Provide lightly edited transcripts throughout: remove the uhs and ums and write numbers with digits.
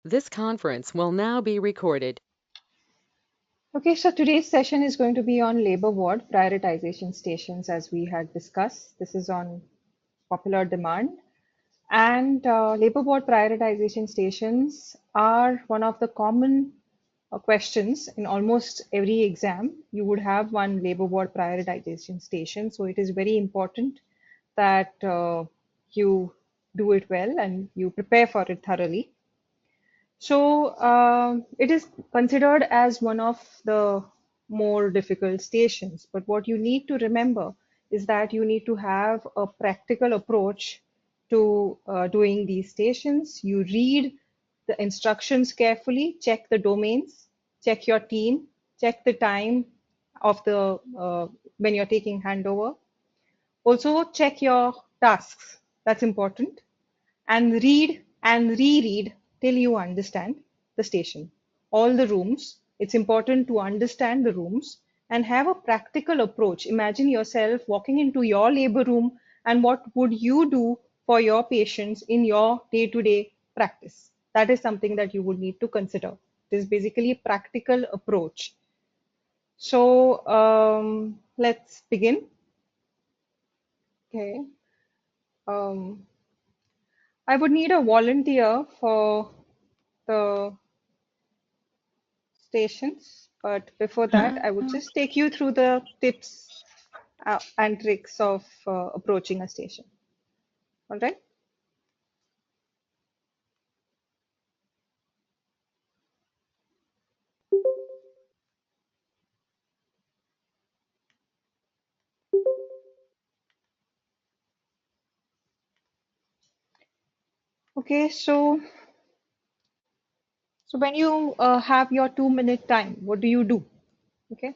This conference will now be recorded. Okay, so today's session is going to be on labor ward prioritization stations, as we had discussed. This is on popular demand. And labor ward prioritization stations are one of the common questions in almost every exam. You would have one labor ward prioritization station. So it is very important that you do it well and you prepare for it thoroughly. So it is considered as one of the more difficult stations. But what you need to remember is that you need to have a practical approach to doing these stations. You read the instructions carefully, check the domains, check your team, check the time of the when you're taking handover. Also check your tasks. That's important, and read and reread till you understand the station. All the rooms, it's important to understand the rooms and have a practical approach. Imagine yourself walking into your labor room and what would you do for your patients in your day-to-day practice. That is something that you would need to consider. It is basically a practical approach. So let's begin. Okay. Um, I would need a volunteer for the stations. But before that, I would just take you through the tips and tricks of approaching a station. All right. Okay. So when you have your 2 minute time, what do you do? Okay.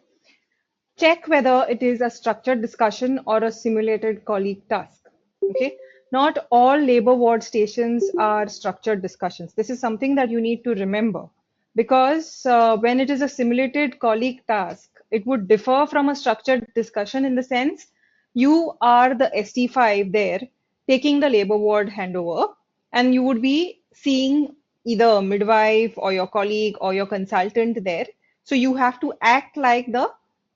Check whether it is a structured discussion or a simulated colleague task. Okay. Not all labor ward stations are structured discussions. This is something that you need to remember because when it is a simulated colleague task, it would differ from a structured discussion in the sense you are the ST5 there taking the labor ward handover, and you would be seeing either a midwife or your colleague or your consultant there. So you have to act like the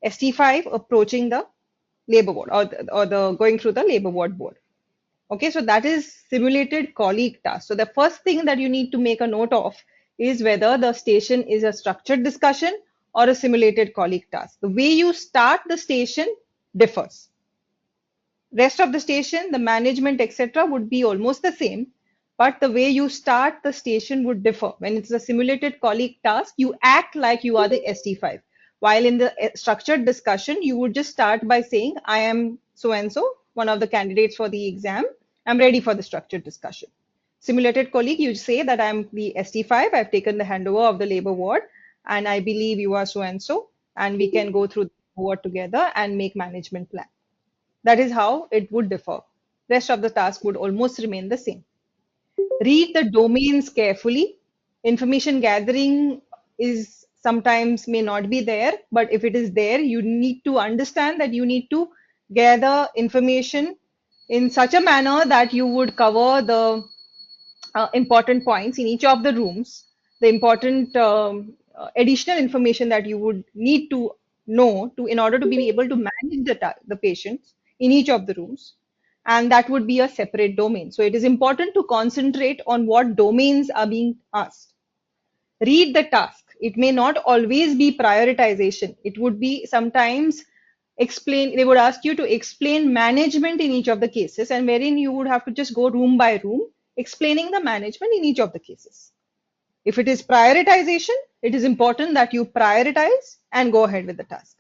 ST5 approaching the labor ward, or the going through the labor ward board. Okay, so that is simulated colleague task. So the first thing that you need to make a note of is whether the station is a structured discussion or a simulated colleague task. The way you start the station differs. Rest of the station, the management, etc., would be almost the same, but the way you start the station would differ. When it's a simulated colleague task, you act like you are the ST5. While in the structured discussion, you would just start by saying, I am so and so, one of the candidates for the exam. I'm ready for the structured discussion. Simulated colleague, you say that I'm the ST5, I've taken the handover of the labor ward, and I believe you are so and we can go through the ward together and make management plan. That is how it would differ. Rest of the task would almost remain the same. Read the domains carefully. Information gathering is sometimes may not be there, but if it is there, you need to understand that you need to gather information in such a manner that you would cover the important points in each of the rooms, the important additional information that you would need to know to in order to be able to manage the patients in each of the rooms, and that would be a separate domain. So it is important to concentrate on what domains are being asked. Read the task. It may not always be prioritization. It would be sometimes explain, they would ask you to explain management in each of the cases, and wherein you would have to just go room by room explaining the management in each of the cases. If it is prioritization, it is important that you prioritize and go ahead with the task.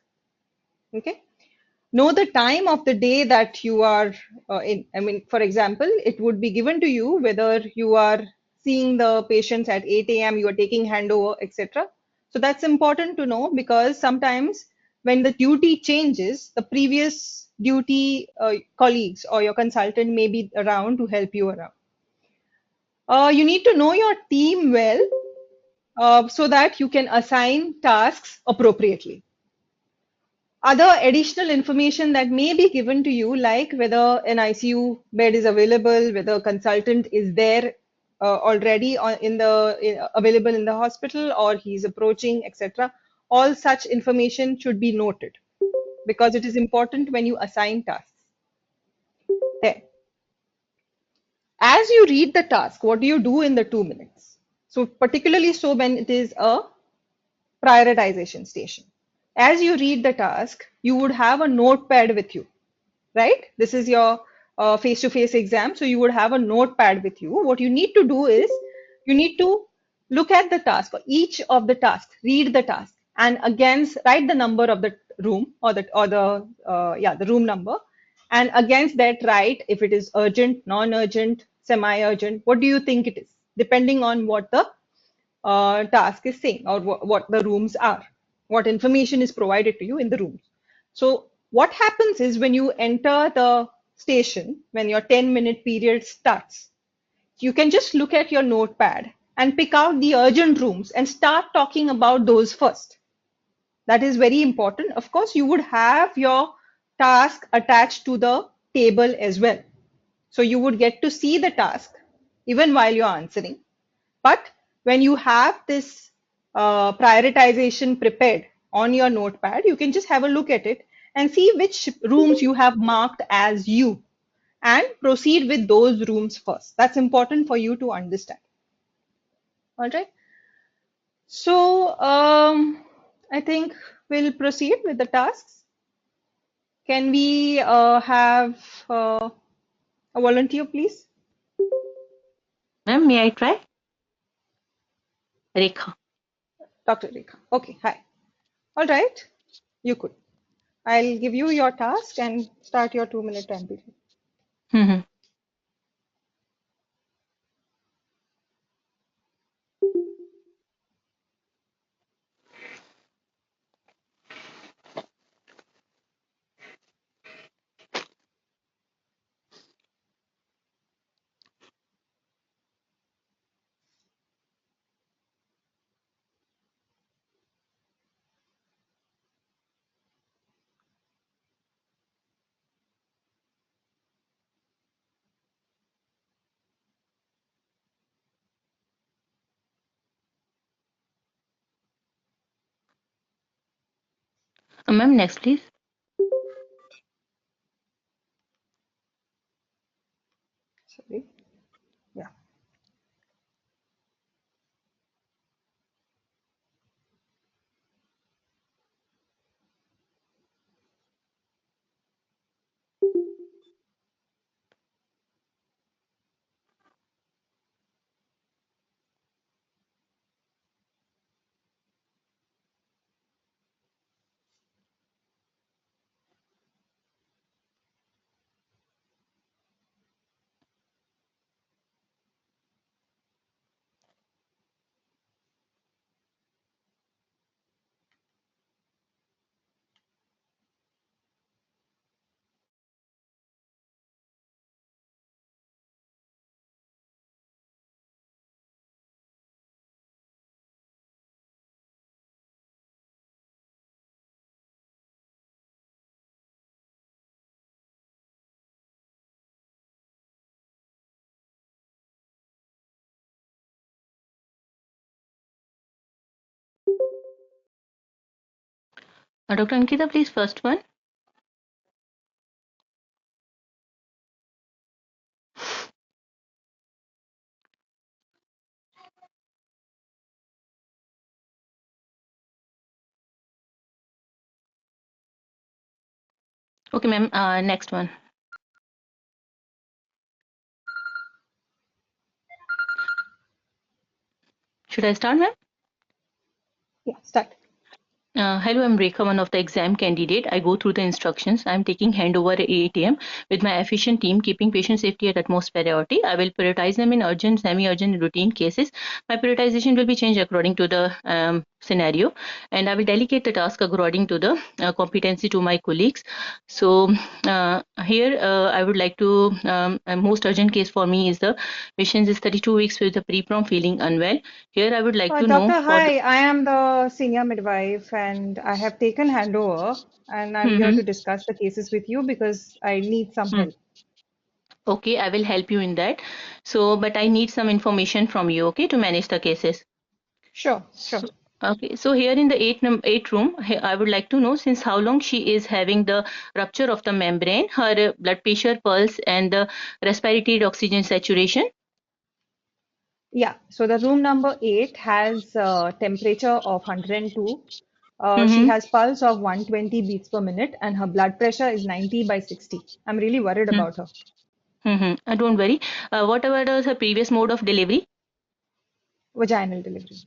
Okay. Know the time of the day that you are in. I mean, for example, it would be given to you whether you are seeing the patients at 8 a.m., you are taking handover, etc. So that's important to know because sometimes when the duty changes, the previous duty colleagues or your consultant may be around to help you around. You need to know your team well so that you can assign tasks appropriately. Other additional information that may be given to you, like whether an ICU bed is available, whether a consultant is there, already available in the hospital, or he's approaching, etc. All such information should be noted because it is important when you assign tasks. Then, as you read the task, what do you do in the 2 minutes? So, particularly so when it is a prioritization station. As you read the task, you would have a notepad with you, right? This is your face-to-face exam, so you would have a notepad with you. What you need to do is you need to look at the task for each of the tasks, read the task, and against write the number of the room or the room number, and against that write if it is urgent, non-urgent, semi-urgent. What do you think it is? Depending on what the task is saying or what the rooms are, what information is provided to you in the rooms. So what happens is when you enter the station, when your 10-minute period starts, you can just look at your notepad and pick out the urgent rooms and start talking about those first. That is very important. Of course, you would have your task attached to the table as well. So you would get to see the task even while you're answering. But when you have this prioritization prepared on your notepad, you can just have a look at it and see which rooms you have marked as you and proceed with those rooms first. That's important for you to understand. All right. So I think we'll proceed with the tasks. Can we have a volunteer, please? Ma'am, may I try? Rekha. Dr. Rekha. Okay, hi. All right, you could. I'll give you your task and start your 2 minute time period. Mhm. Ma'am, next please. Sorry. Yeah. Dr. Ankita, please, first one. Okay, ma'am, next one. Should I start, ma'am? Yeah, start. Hello, I'm Rekha, one of the exam candidate. I go through the instructions. I'm taking handover at 8 a.m. with my efficient team, keeping patient safety at utmost priority. I will prioritize them in urgent, semi-urgent, and routine cases. My prioritization will be changed according to the scenario, and I will delegate the task according to the competency to my colleagues. So here, I would like to, a most urgent case for me is the patient is 32 weeks with a pre-prom feeling unwell. Here, I would like to know Doctor, for the. hi. I am the senior midwife and I have taken handover and I'm here Hmm. to discuss the cases with you because I need some help. Okay, I will help you in that. So, but I need some information from you, okay, to manage the cases. Sure, sure. So, okay, so here in the eight room, I would like to know since how long she is having the rupture of the membrane, her blood pressure, pulse, and the respiratory oxygen saturation. Yeah, so the room number 8 has temperature of 102. She Mm-hmm. has pulse of 120 beats per minute and her blood pressure is 90 by 60. I'm really worried about her. Mm-hmm. Don't worry. What about her previous mode of delivery? Vaginal delivery.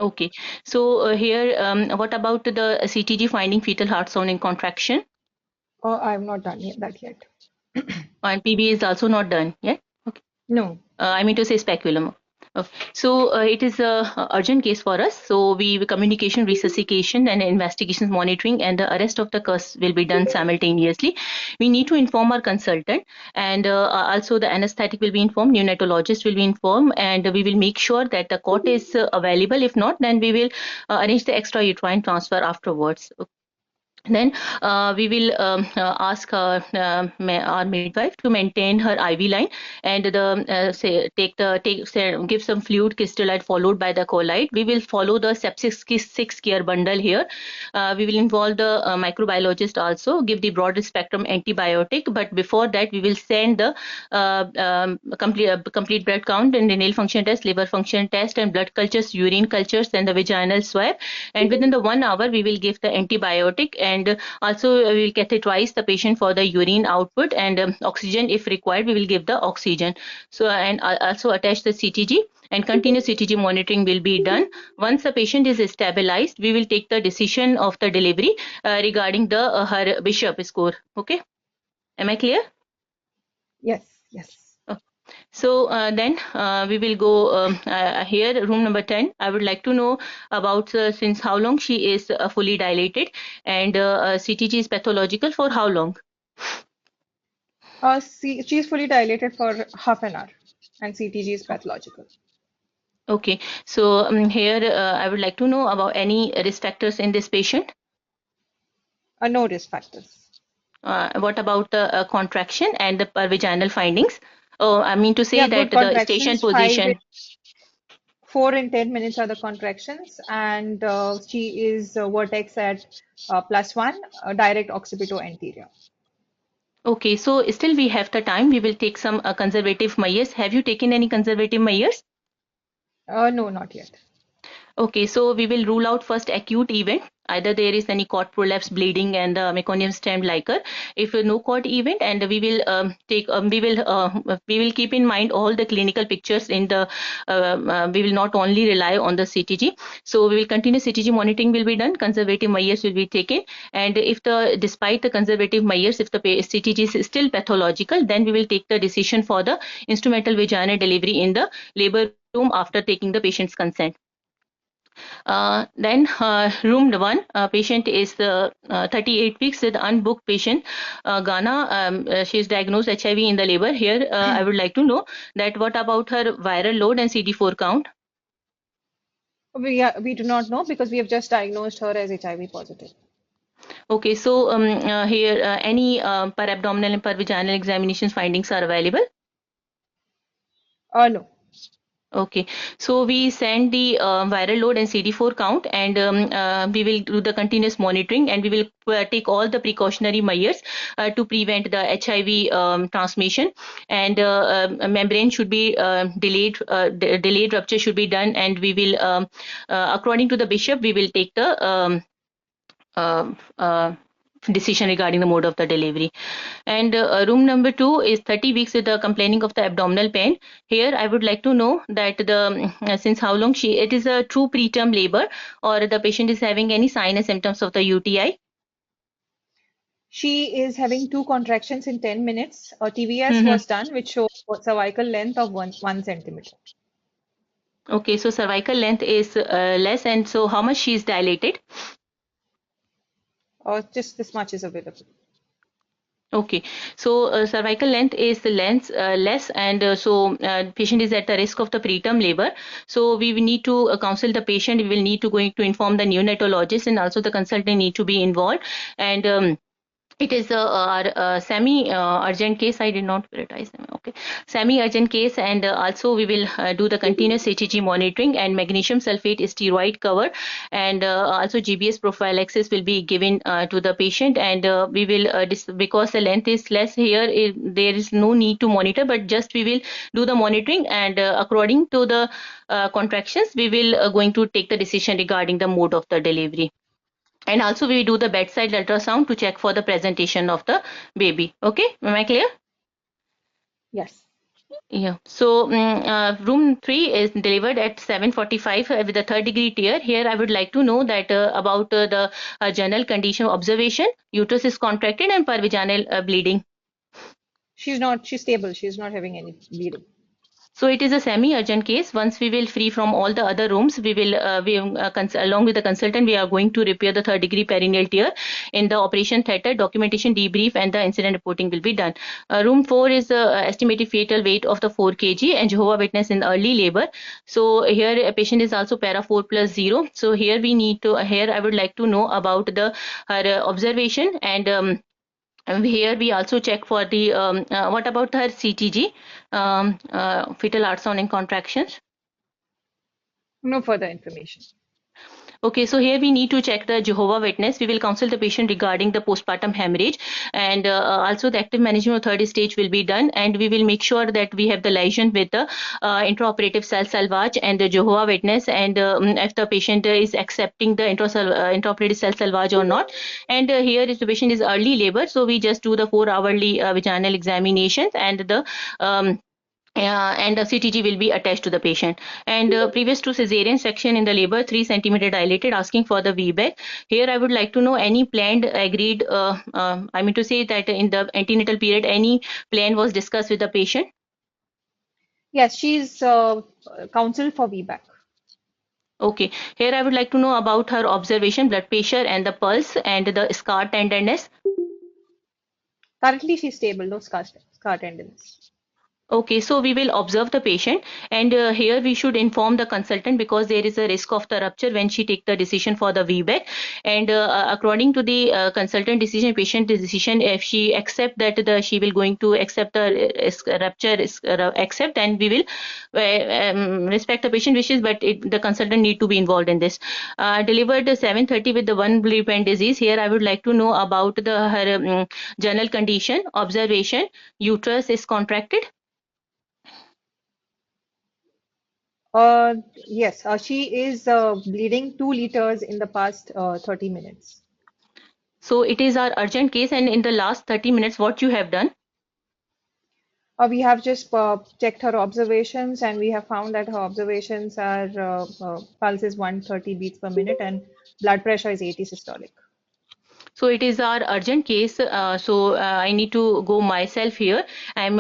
Okay, so here, what about the CTG finding fetal heart sound and contraction? I have not done that yet. And PB is also not done yet. Okay. No. I mean to say speculum. So it is a urgent case for us. So we communication, resuscitation, and investigations monitoring, and the arrest of the cause will be done simultaneously. We need to inform our consultant, and also the anesthetic will be informed, neonatologist will be informed, and we will make sure that the cot is available. If not, then we will arrange the extra uterine transfer afterwards. Then we will ask our midwife to maintain her IV line and the say give some fluid crystallite followed by the colite. We will follow the sepsis six care bundle here. We will involve the microbiologist also, give the broad spectrum antibiotic. But before that, we will send the complete blood count and renal function test, liver function test, and blood cultures, urine cultures, and the vaginal swab. And within the 1 hour, we will give the antibiotic, and also we will catheterize the patient for the urine output, and oxygen if required. We will give the oxygen. So and also attach the CTG. And continuous CTG monitoring will be done. Once the patient is stabilized, we will take the decision of the delivery regarding the her Bishop score. Okay, am I clear? Yes, yes. So then we will go here, room number 10. I would like to know about since how long she is fully dilated, and CTG is pathological for how long? She's fully dilated for half an hour and CTG is pathological. Okay, so here I would like to know about any risk factors in this patient. No risk factors. What about the contraction and the vaginal findings? Oh, I mean to say Yeah, that good the station contractions. 5, position. 4 and 10 minutes are the contractions, and she is vertex at +1, direct occipito anterior. Okay, so still we have the time. We will take some conservative measures. Have you taken any conservative measures? No, not yet. Okay, so we will rule out first acute event. Either there is any cord prolapse, bleeding, and meconium stem liquor. If no cord event, and we will we will keep in mind all the clinical pictures in the. We will not only rely on the CTG. So we will continue CTG monitoring will be done. Conservative measures will be taken, and if the despite the conservative measures, if the CTG is still pathological, then we will take the decision for the instrumental vaginal delivery in the labor room after taking the patient's consent. Then room 1, patient is 38 weeks with unbooked patient, Ghana. She is diagnosed HIV in the labor. Here, I would like to know that what about her viral load and CD4 count? We do not know because we have just diagnosed her as HIV positive. Okay, so here any per abdominal and per vaginal examinations findings are available? No. Okay, so we send the viral load and CD4 count, and we will do the continuous monitoring, and we will take all the precautionary measures to prevent the HIV transmission. And membrane should be delayed rupture should be done, and we will, according to the bishop, we will take the uh, uh, decision regarding the mode of the delivery. And room number 2 is 30 weeks with the complaining of the abdominal pain. Here I would like to know that the since how long it is a true preterm labor, or the patient is having any sign and symptoms of the UTI. She is having 2 contractions in 10 minutes. A TVS Mm-hmm. was done, which shows cervical length of 1 centimeter. Okay, so cervical length is less, and so how much she is dilated? Just this much is available. Okay, so cervical length is less, and so patient is at the risk of the preterm labor. So we will need to counsel the patient. We will need to going to inform the neonatologist, and also the consultant need to be involved. And It is our semi-urgent case. I did not prioritize them. Okay, semi-urgent case, and also we will do the continuous HEG monitoring and magnesium sulfate steroid cover, and also GBS prophylaxis will be given to the patient, and we will because the length is less here, there is no need to monitor, but just we will do the monitoring, and according to the contractions, we will going to take the decision regarding the mode of the delivery. And also we do the bedside ultrasound to check for the presentation of the baby. Okay, am I clear? Yes. Yeah. So room 3 is delivered at 7:45 with a third degree tear. Here I would like to know that about the general condition observation. Uterus is contracted and pervaginal bleeding. She's stable. She's not having any bleeding. So it is a semi-urgent case. Once we will free from all the other rooms, we will, along with the consultant, we are going to repair the third degree perineal tear in the operation theatre. Documentation, debrief, and the incident reporting will be done. Room 4 is estimated fetal weight of the 4 kg and Jehovah Witness in early labor. So here a patient is also para 4 plus 0. So here we need to, here I would like to know about the her observation, and here we also check for the what about her CTG, fetal ultrasound and contractions. No further information. Okay, so here we need to check the Jehovah Witness. We will counsel the patient regarding the postpartum hemorrhage, and also the active management of third stage will be done, and we will make sure that we have the liaison with the intraoperative cell salvage and the Jehovah Witness, and if the patient is accepting the intraoperative cell salvage or not. And here is the patient is early labor, so we just do the 4-hourly vaginal examinations, and the and the CTG will be attached to the patient. And previous to cesarean section in the labor, 3 centimeter dilated, asking for the VBAC. Here I would like to know any planned, agreed, I mean to say that in the antenatal period, any plan was discussed with the patient. Yes, she's counseled for VBAC. Okay, here I would like to know about her observation, blood pressure, and the pulse, and the scar tenderness. Currently, she's stable. No scar tenderness. Okay, so we will observe the patient, and here we should inform the consultant because there is a risk of the rupture when she take the decision for the VBAC. And according to the consultant decision, patient decision, if she accept that she will going to accept the rupture, accept, and we will respect the patient wishes, but the consultant need to be involved in this. Delivered 7:30 with the one blip and disease. Here I would like to know about the her general condition, observation, uterus is contracted. Yes, she is bleeding 2 liters in the past 30 minutes. So it is our urgent case, and in the last 30 minutes, what you have done? We have just checked her observations, and we have found that her observations are pulse is 130 beats per minute and blood pressure is 80 systolic. So it is our urgent case. So I need to go myself here. I'm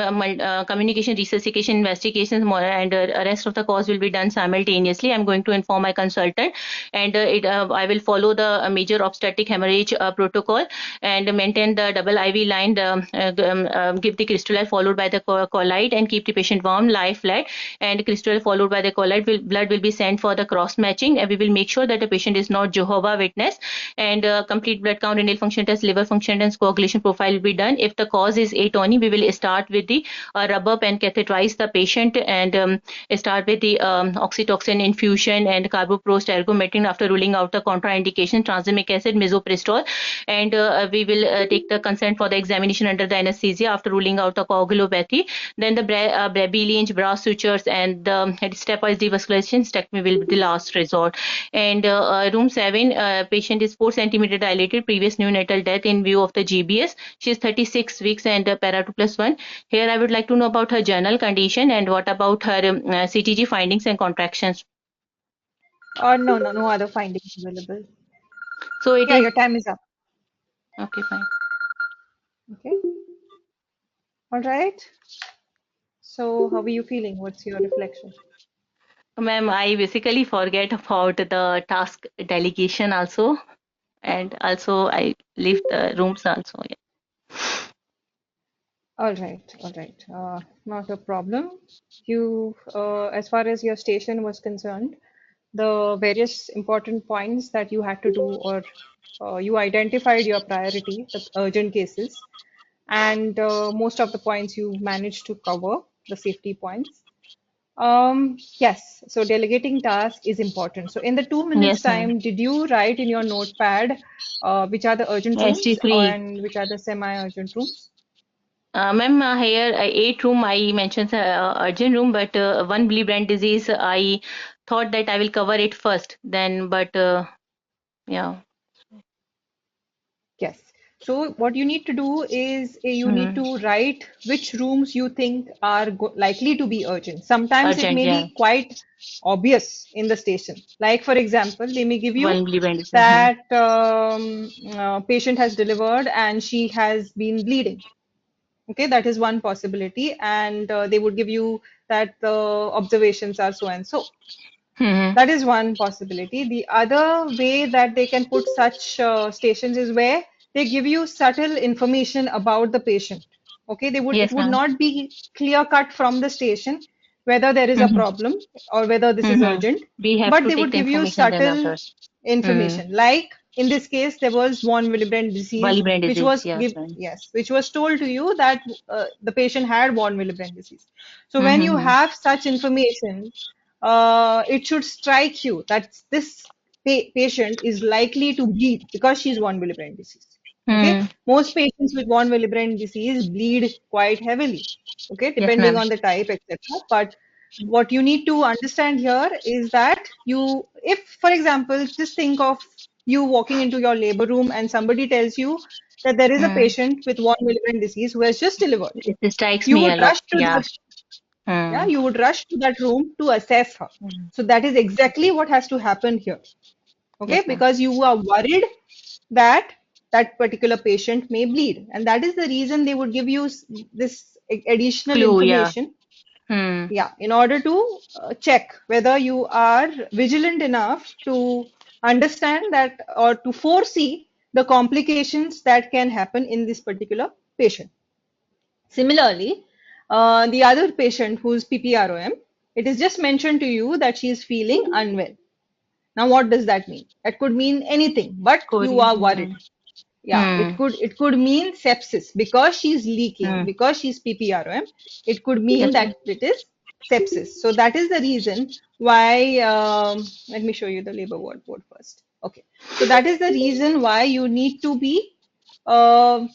communication, resuscitation, investigations, and rest of the cause will be done simultaneously. I'm going to inform my consultant, and I will follow the major obstetric hemorrhage protocol and maintain the double IV line. Give the crystal followed by the colloid and keep the patient warm, lie flat, and crystal followed by the colloid. Blood will be sent for the cross matching, and we will make sure that the patient is not Jehovah Witness, and complete blood count, renal function test, liver function test, coagulation profile will be done. If the cause is atony, we will start with the rubber and catheterize the patient, and start with the oxytocin infusion and carboprost ergometrin after ruling out the contraindication, tranexamic acid, misoprostol, and we will take the consent for the examination under the anesthesia after ruling out the coagulopathy. Then the Brabby brass sutures and the stepwise devascularization stectomy will be the last resort. And room 7, patient is 4 centimeter dilated, previous neonatal death in view of the GBS. She is 36 weeks and para 2 plus 1. Here I would like to know about her general condition and what about her CTG findings and contractions. No other findings available. So it Yeah, is your time is up. okay, fine. Okay. All right. So, how are you feeling? What's your reflection? Ma'am, I basically forget about the task delegation also, and also I leave the rooms also. Yeah. All right, all right. Not a problem. You, as far as your station was concerned, the various important points that you had to do, or you identified your priority, the urgent cases, and most of the points you managed to cover, the safety points. Yes, so delegating task is important. So in the 2 minutes Yes, ma'am. time, did you write in your notepad which are the urgent rooms ST3. and which are the semi-urgent rooms? Ma'am, here 8 room I mentioned urgent room, but one Billy brand disease I thought that I will cover it first. Then, but yeah. Yes. So what you need to do is you need Hmm. to write which rooms you think are likely to be urgent. Sometimes it Urgent, may yeah. be quite obvious in the station. Like for example, let me give you One Billy brand disease. Hmm. that patient has delivered and she has been bleeding. Okay, that is one possibility, and they would give you that the observations are so and so. Hmm. That is one possibility. The other way that they can put such stations is where they give you subtle information about the patient. Okay, it Yes, would ma'am. not be clear cut from the station whether there is a Hmm. problem or whether this is Hmm. urgent, We have but to they take would the give you information then subtle after. Hmm. information. Like in this case, there was von Willebrand disease, Billy brand which disease, was yes, ma'am. yes, which was told to you that the patient had von Willebrand disease. So when you Hmm. have such information, it should strike you that this patient is likely to bleed because she's von Willebrand disease. Okay, Hmm. most patients with von Willebrand disease bleed quite heavily. Okay, Yes, depending ma'am. on the type, etc. But what you need to understand here is that if, for example, just think of you walking into your labor room and somebody tells you that there is a Hmm. patient with von Willebrand disease who has just delivered, It strikes you me would a lot. rush to Yeah. that yeah, Hmm. you would rush to that room to assess her. Hmm. So that is exactly what has to happen here. Okay, Yes, ma'am. because you are worried that that particular patient may bleed, and that is the reason they would give you this additional Clue, yeah. information, Hmm. yeah, in order to check whether you are vigilant enough to understand that or to foresee the complications that can happen in this particular patient. Similarly, the other patient who's PPROM, it is just mentioned to you that she is feeling unwell. Now, what does that mean? That could mean anything, but you Korean. are Hmm. worried. Yeah, Hmm. it could mean sepsis because she's Hmm. leaking, because she's PPROM. It could mean Yes, that ma'am. it is sepsis. So that is the reason why. Let me show you the labor ward board first. Okay, so that is the reason why you need to be uh,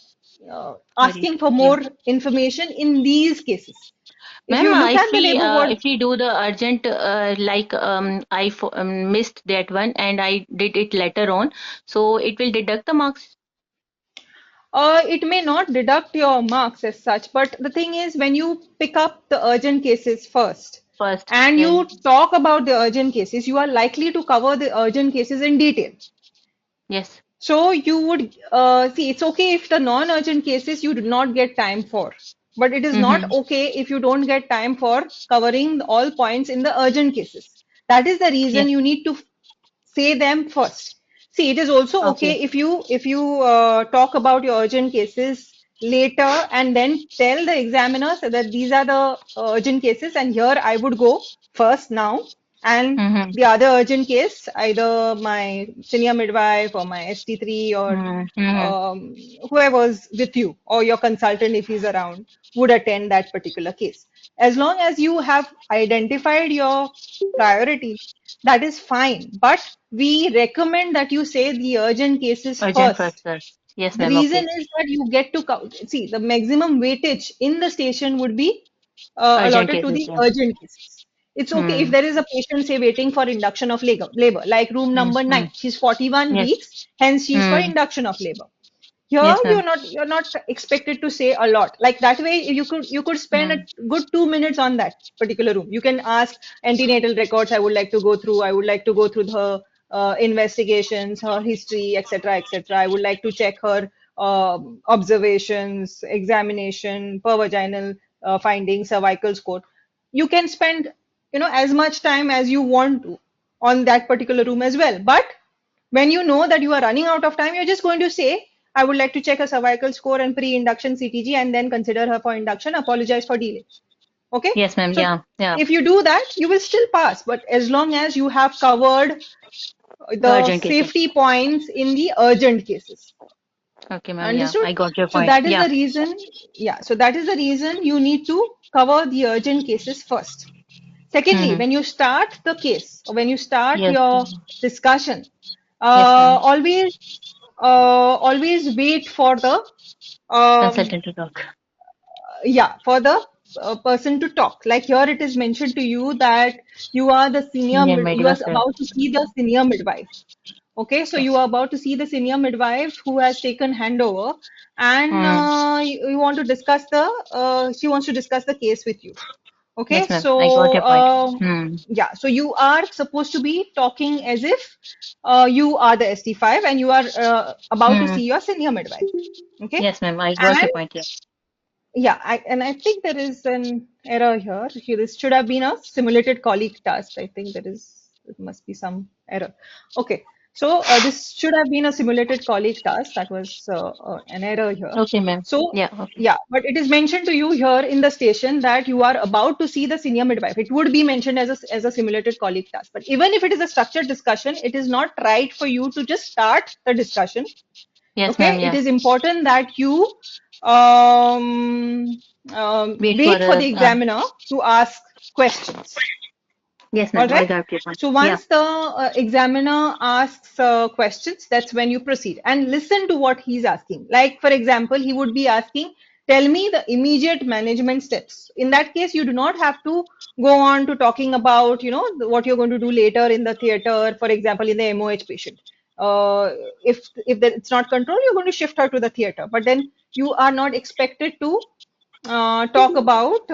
Worried. asking for Yeah. more information in these cases. If Ma'am, you look at the labor ward, if we do the urgent like missed that one and I did it later on, so it will deduct the marks it may not deduct your marks as such, but the thing is, when you pick up the urgent cases first first. and Then you talk about the urgent cases, you are likely to cover the urgent cases in detail. yes. So you would see, it's okay if the non-urgent cases you do not get time for, but it is not Mm-hmm. okay if you don't get time for covering all points in the urgent cases. That is the reason Yes. you need to say them first. See, it is also Okay. okay if you talk about your urgent cases later and then tell the examiners that these are the urgent cases and here I would go first now, and Mm-hmm. the other urgent case, either my senior midwife or my ST3 or Mm-hmm. whoever's with you or your consultant if he's around would attend that particular case. As long as you have identified your priority, that is fine. But we recommend that you say the urgent cases Urgent first, first. sir. Yes, The ma'am. reason Okay. is that you get to see the maximum weightage in the station would be Urgent allotted to cases. the Yeah. urgent cases. It's okay if Hmm. there is a patient, say, waiting for induction of labor, like room number Mm-hmm. 9. She's 41 Yes. weeks, hence she's for Hmm. induction of labor. Here Yes, ma'am. you're not expected to say a lot. Like that way you could spend a Hmm. good 2 minutes on that particular room. You can ask antenatal records. I would like to go through. I would like to go through her investigations, her history, etc., etc. I would like to check her observations, examination, per vaginal findings, cervical score. You can spend as much time as you want to on that particular room as well. But when you know that you are running out of time, you're just going to say, I would like to check her cervical score and pre-induction CTG and then consider her for induction. Apologize for delay. Okay, Yes, ma'am. so Yeah, yeah. if you do that, you will still pass, but as long as you have covered The the urgent cases. safety points in the urgent cases. Okay, ma'am. Yeah, Understood? I got your So point. that is Yeah. the reason, yeah, so that is the reason you need to cover the urgent cases first. Secondly, Mm-hmm. when you start the case or when you start Yes. your discussion, Yes, ma'am. always wait for the um, Consultant to talk. yeah, for the person to talk. Like here it is mentioned to you that you are the Senior you are midwife. about to see the senior midwife. Okay, so you Yes. are about to see the senior midwife who has taken handover, and Mm. you want to discuss the she wants to discuss the case with you. Okay, Yes, ma'am. I got so your point. Hmm. yeah, so you are supposed to be talking as if you are the ST5 and you are about to Hmm. see your senior midwife. Okay, Yes, ma'am. I got and your point. Yeah. yeah, I think there is an error here. This should have been a simulated colleague task. I think there must be some error. Okay, so this should have been a simulated colleague task. That was an error here. Okay, ma'am. So Yeah. Okay. yeah, but it is mentioned to you here in the station that you are about to see the senior midwife. It would be mentioned as a simulated colleague task. But even if it is a structured discussion, it is not right for you to just start the discussion. Yes, Okay, ma'am. it Yeah. is important that you um, Wait for wait for the the. examiner to ask questions. Yes, All ma'am. I right. got your point. So Yeah. once the examiner asks questions, that's when you proceed and listen to what he's asking. Like, for example, he would be asking, tell me the immediate management steps. In that case, you do not have to go on to talking about, what you're going to do later in the theater, for example, in the MOH patient. Uh, if it's not controlled, you're going to shift her to the theater. But then you are not expected to talk about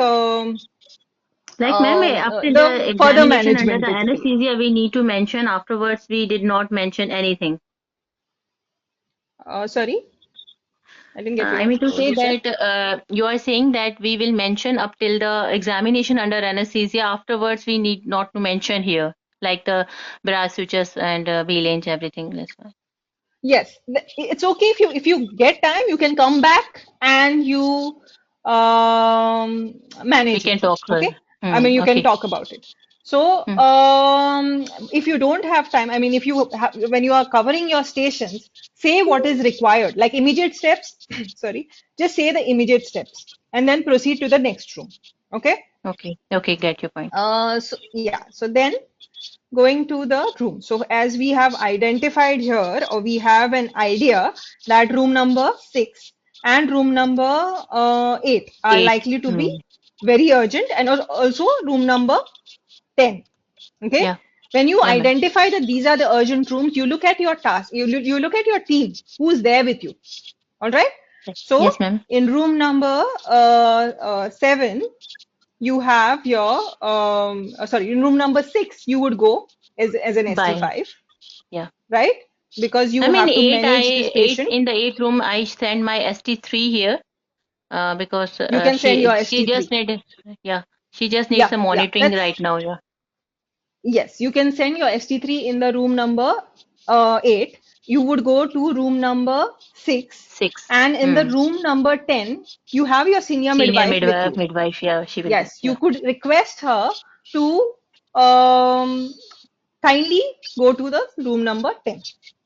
Like, ma'am, after the the further examination under management, the basically. anesthesia, we need to mention afterwards. We did not mention anything. Sorry, I didn't get I your mean to what say you said. that you are saying that we will mention up till the examination under anesthesia. Afterwards, we need not to mention here, like the brass switches and V-lange, everything. That's fine. Yes, it's okay if you get time, you can come back and you We manage can it. talk Okay, further. I mean you can Okay. talk about it. So Hmm. if you don't have time, I mean if you when you are covering your stations, say what is required, like immediate steps. Sorry, just say the immediate steps and then proceed to the next room. Okay. Okay. Okay. Get your point. So yeah, so then going to the room. So as we have identified here, or we have an idea that room number 6 and room number 8 are 8. likely to be Hmm. very urgent, and also room number 10. Okay. Yeah. When you Yeah, ma'am. identify that these are the urgent rooms, you look at your task, you look at your team, who's there with you. All right. Yes, So ma'am. in room number 7, you have your sorry, in room number 6 you would go as an Bye. ST5, Yeah. right? Because I you mean, have to eight. manage this Eight patient. in the 8 room. I send my ST3 here. Because You can send your she just ST3. need, yeah, she just needs Yeah, some yeah, monitoring that's right now. Yeah. yes, you can send your ST3 in the room number 8. You would go to room number 6, 6. and in the room number 10 you have your senior Senior midwife with midwife, you. midwife. Yeah, she will be. Yes, you Yeah. could request her to um, kindly go to the room number 10.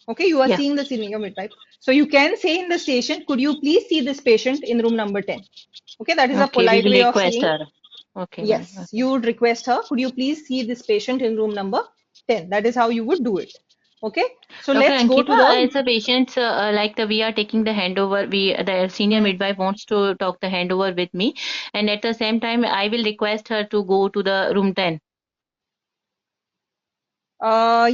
Okay, you are Yeah. seeing the senior midwife. So you can say in the station, could you please see this patient in room number 10? Okay, that is a Okay, we polite will way of request saying, her. Okay, ma'am. yes, Okay. you would request her, could you please see this patient in room number 10? That is how you would do it. Okay, so Dr. let's go to Ankita, the as a patient, like we are taking the handover, the senior hmm, midwife wants to talk the handover with me, and at the same time, I will request her to go to the room 10.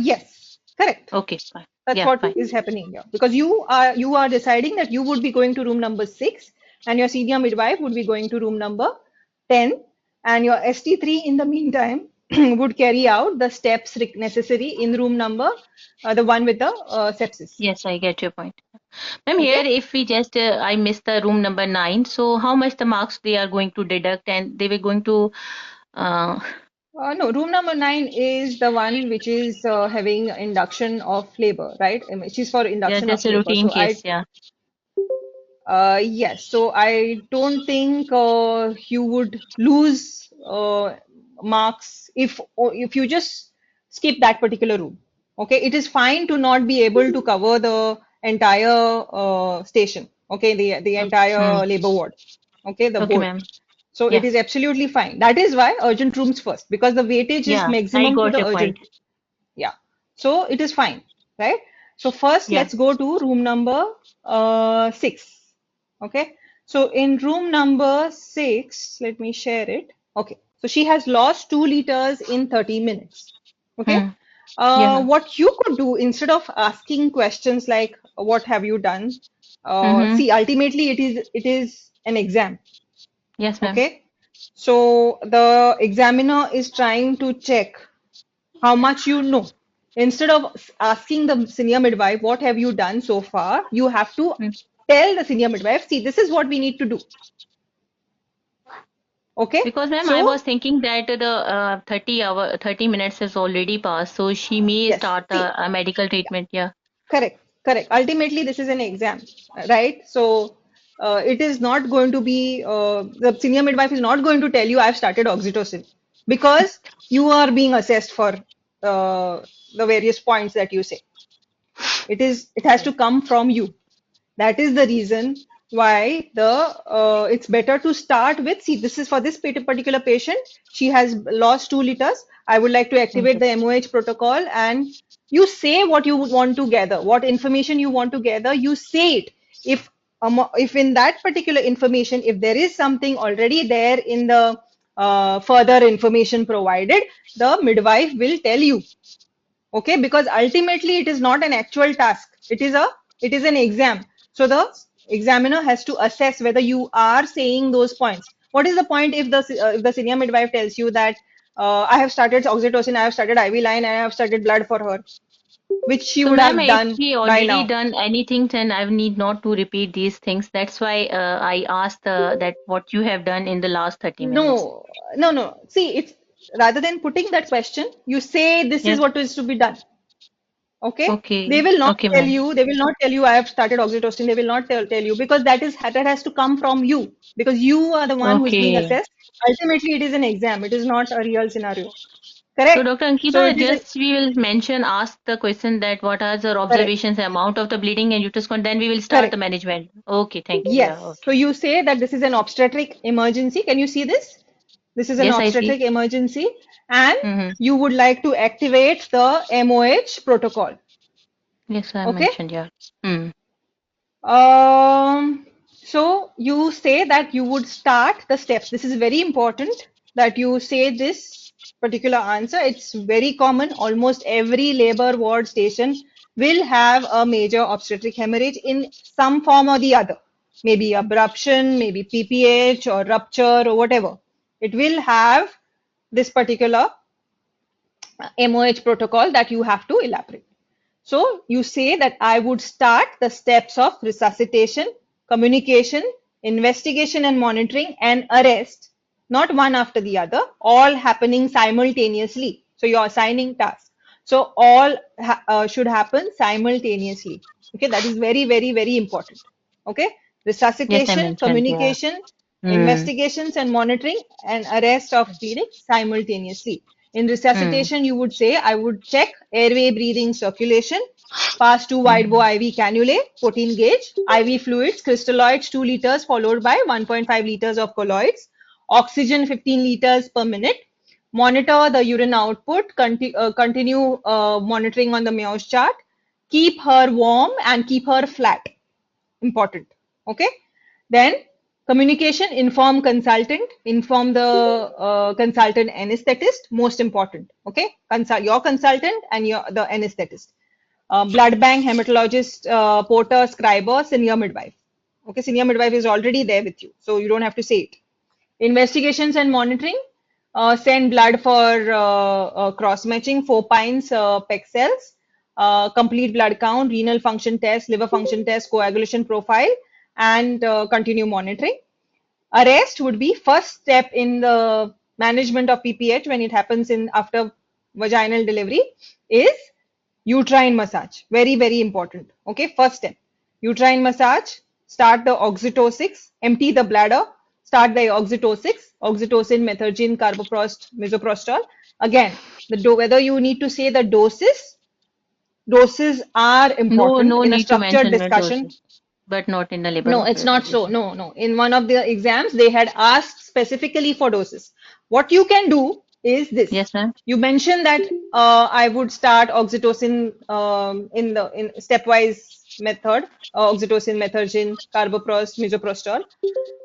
yes, correct. Okay, fine. That's Yeah, what fine. is happening here because you are deciding that you would be going to room number 6 and your senior midwife would be going to room number 10, and your ST3 in the meantime would carry out the steps necessary in room number the one with the sepsis. Yes, I get your point. Ma'am, Okay. here if we just I missed the room number 9, so how much the marks they are going to deduct, and they were going to uh, No, room number 9 is the one which is having induction of labor, right? Which is for yeah, induction of just a labor. routine So I case, yeah. Yes, so I don't think you would lose marks if you just skip that particular room. Okay, it is fine to not be able to cover the entire station. Okay, the Hmm. entire labor ward. Okay, the Okay, board. ma'am. So it Yeah. is absolutely fine. That is why urgent rooms first, because the weightage is Yeah. I maximum to got the your point. urgent. Yeah. So it is fine, right? So first, Yeah. let's go to room number 6. Okay. So in room number 6, let me share it. Okay. So she has lost 2 liters in 30 minutes. Okay. Hmm. Yeah, ma'am. What you could do instead of asking questions like, "What have you done?" Mm-hmm. See, ultimately, it is an exam. Yes, ma'am. Okay. So the examiner is trying to check how much you know. Instead of asking the senior midwife, what have you done so far? You have to Hmm. tell the senior midwife, see, this is what we need to do. Okay. Because, ma'am, I So, was thinking that the 30 minutes has already passed, so she may yes, start see, a medical yeah, treatment. Yeah. correct, correct. Ultimately, this is an exam, right? So, it is not going to be, the senior midwife is not going to tell you, I've started oxytocin because you are being assessed for the various points that you say. It has to come from you. That is the reason why the it's better to start with. See, this is for this particular patient. She has lost 2 liters. I would like to activate Okay. the MOH protocol, and you say what you want to gather, what information you want to gather. You say it. If in that particular information, if there is something already there in the further information provided, the midwife will tell you. Okay, because ultimately it is not an actual task, it is an exam. So the examiner has to assess whether you are saying those points. What is the point if the senior midwife tells you that I have started oxytocin, I have started IV line, and I have started blood for her, which she So, would ma'am, have if done she by already now? done anything, then I need not to repeat these things. That's why I asked that what you have done in the last 30 minutes. No, no. See, it's rather than putting that question, you say this is Yes. what is to be done. Okay, they Okay. will not Okay, tell ma'am. you, I have started oxytocin. They will not tell you, because that has to come from you, because you are the one who is being Okay. assessed. Ultimately, it is an exam, it is not a real scenario. So, Correct. Dr. So Ankita, it is an just we will ask the question that what are the correct, observations, amount of the bleeding and uterus count, then we will start the correct. management. Okay, thank you. Yes. Yeah, So okay. you say that this is an obstetric emergency. Can you see this? This is an Yes, I see. obstetric emergency, and Mm-hmm. you would like to activate the MOH protocol. Yes, I Okay. mentioned, yeah. Mm. So you say that you would start the steps. This is very important that you say this particular answer. It's very common. Almost every labor ward station will have a major obstetric hemorrhage in some form or the other. Maybe abruption, maybe PPH or rupture or whatever. It will have this particular MOH protocol that you have to elaborate. So you say that I would start the steps of resuscitation, communication, investigation and monitoring, and arrest, not one after the other, all happening simultaneously. So you're assigning tasks. So all should happen simultaneously. Okay, that is very, very, very important. Okay, Yes, I resuscitation, mentioned, yeah. communication, Mm. investigations and monitoring, and arrest of bleeding simultaneously. In Mm. resuscitation, you would say, I would check airway, breathing, circulation, pass 2 wide bow Mm. IV cannulae, 14 gauge, IV fluids, crystalloids 2 liters followed by 1.5 liters of colloids, oxygen 15 liters per minute, monitor the urine output, continue monitoring on the Meows chart, keep her warm and keep her flat. Important. Okay. Then communication, inform the consultant anesthetist, most important. Okay. Consult your consultant and the anesthetist. Blood bank, hematologist, porter, scriber, senior midwife. Okay, senior midwife is already there with you, so you don't have to say it. Investigations and monitoring, send blood for cross matching, 4 pints, PEC cells, complete blood count, renal function test, liver function test, coagulation profile, and continue monitoring. Arrest would be first step in the management of PPH when it happens in after vaginal delivery is uterine massage. Very, very important. Okay, first step, uterine massage. start the oxytocin, empty the bladder, start the oxytocin, oxytocin, methergine, carboprost, misoprostol. Again, whether you need to say the doses are No, important no in a need to structured mention mid discussion. doses, but not in the labor No, it's not so. authorization. No, no. In one of the exams, they had asked specifically for doses. What you can do is this. Yes, ma'am. You mentioned that I would start oxytocin in stepwise method, oxytocin, methergine, carboprost, misoprostol,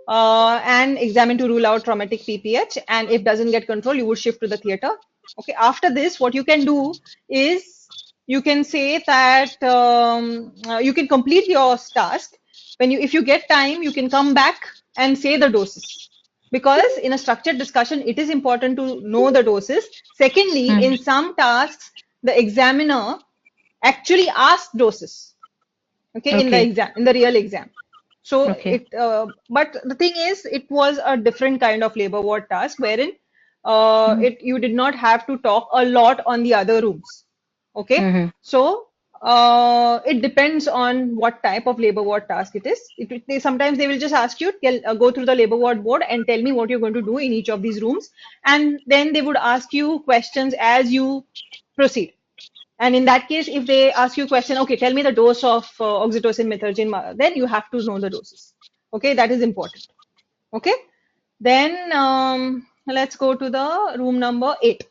and examine to rule out traumatic PPH. And if doesn't get control, you would shift to the theater. Okay. After this, what you can do is you can say that you can complete your task. If you get time, you can come back and say the doses. Because in a structured discussion, it is important to know the doses. Secondly, Hmm. in some tasks, the examiner actually asks doses, okay, in the Okay. exam, in the real exam. So Okay. but the thing is, it was a different kind of labor ward task wherein Hmm. you did not have to talk a lot on the other rooms. Okay, Hmm. so it depends on what type of labor ward task it is. Sometimes they will just ask you, go through the labor ward board and tell me what you're going to do in each of these rooms, and then they would ask you questions as you proceed. And in that case, if they ask you a question, okay, tell me the dose of oxytocin, methergine, then you have to know the doses. Okay, that is important. Okay, then let's go to the room number 8.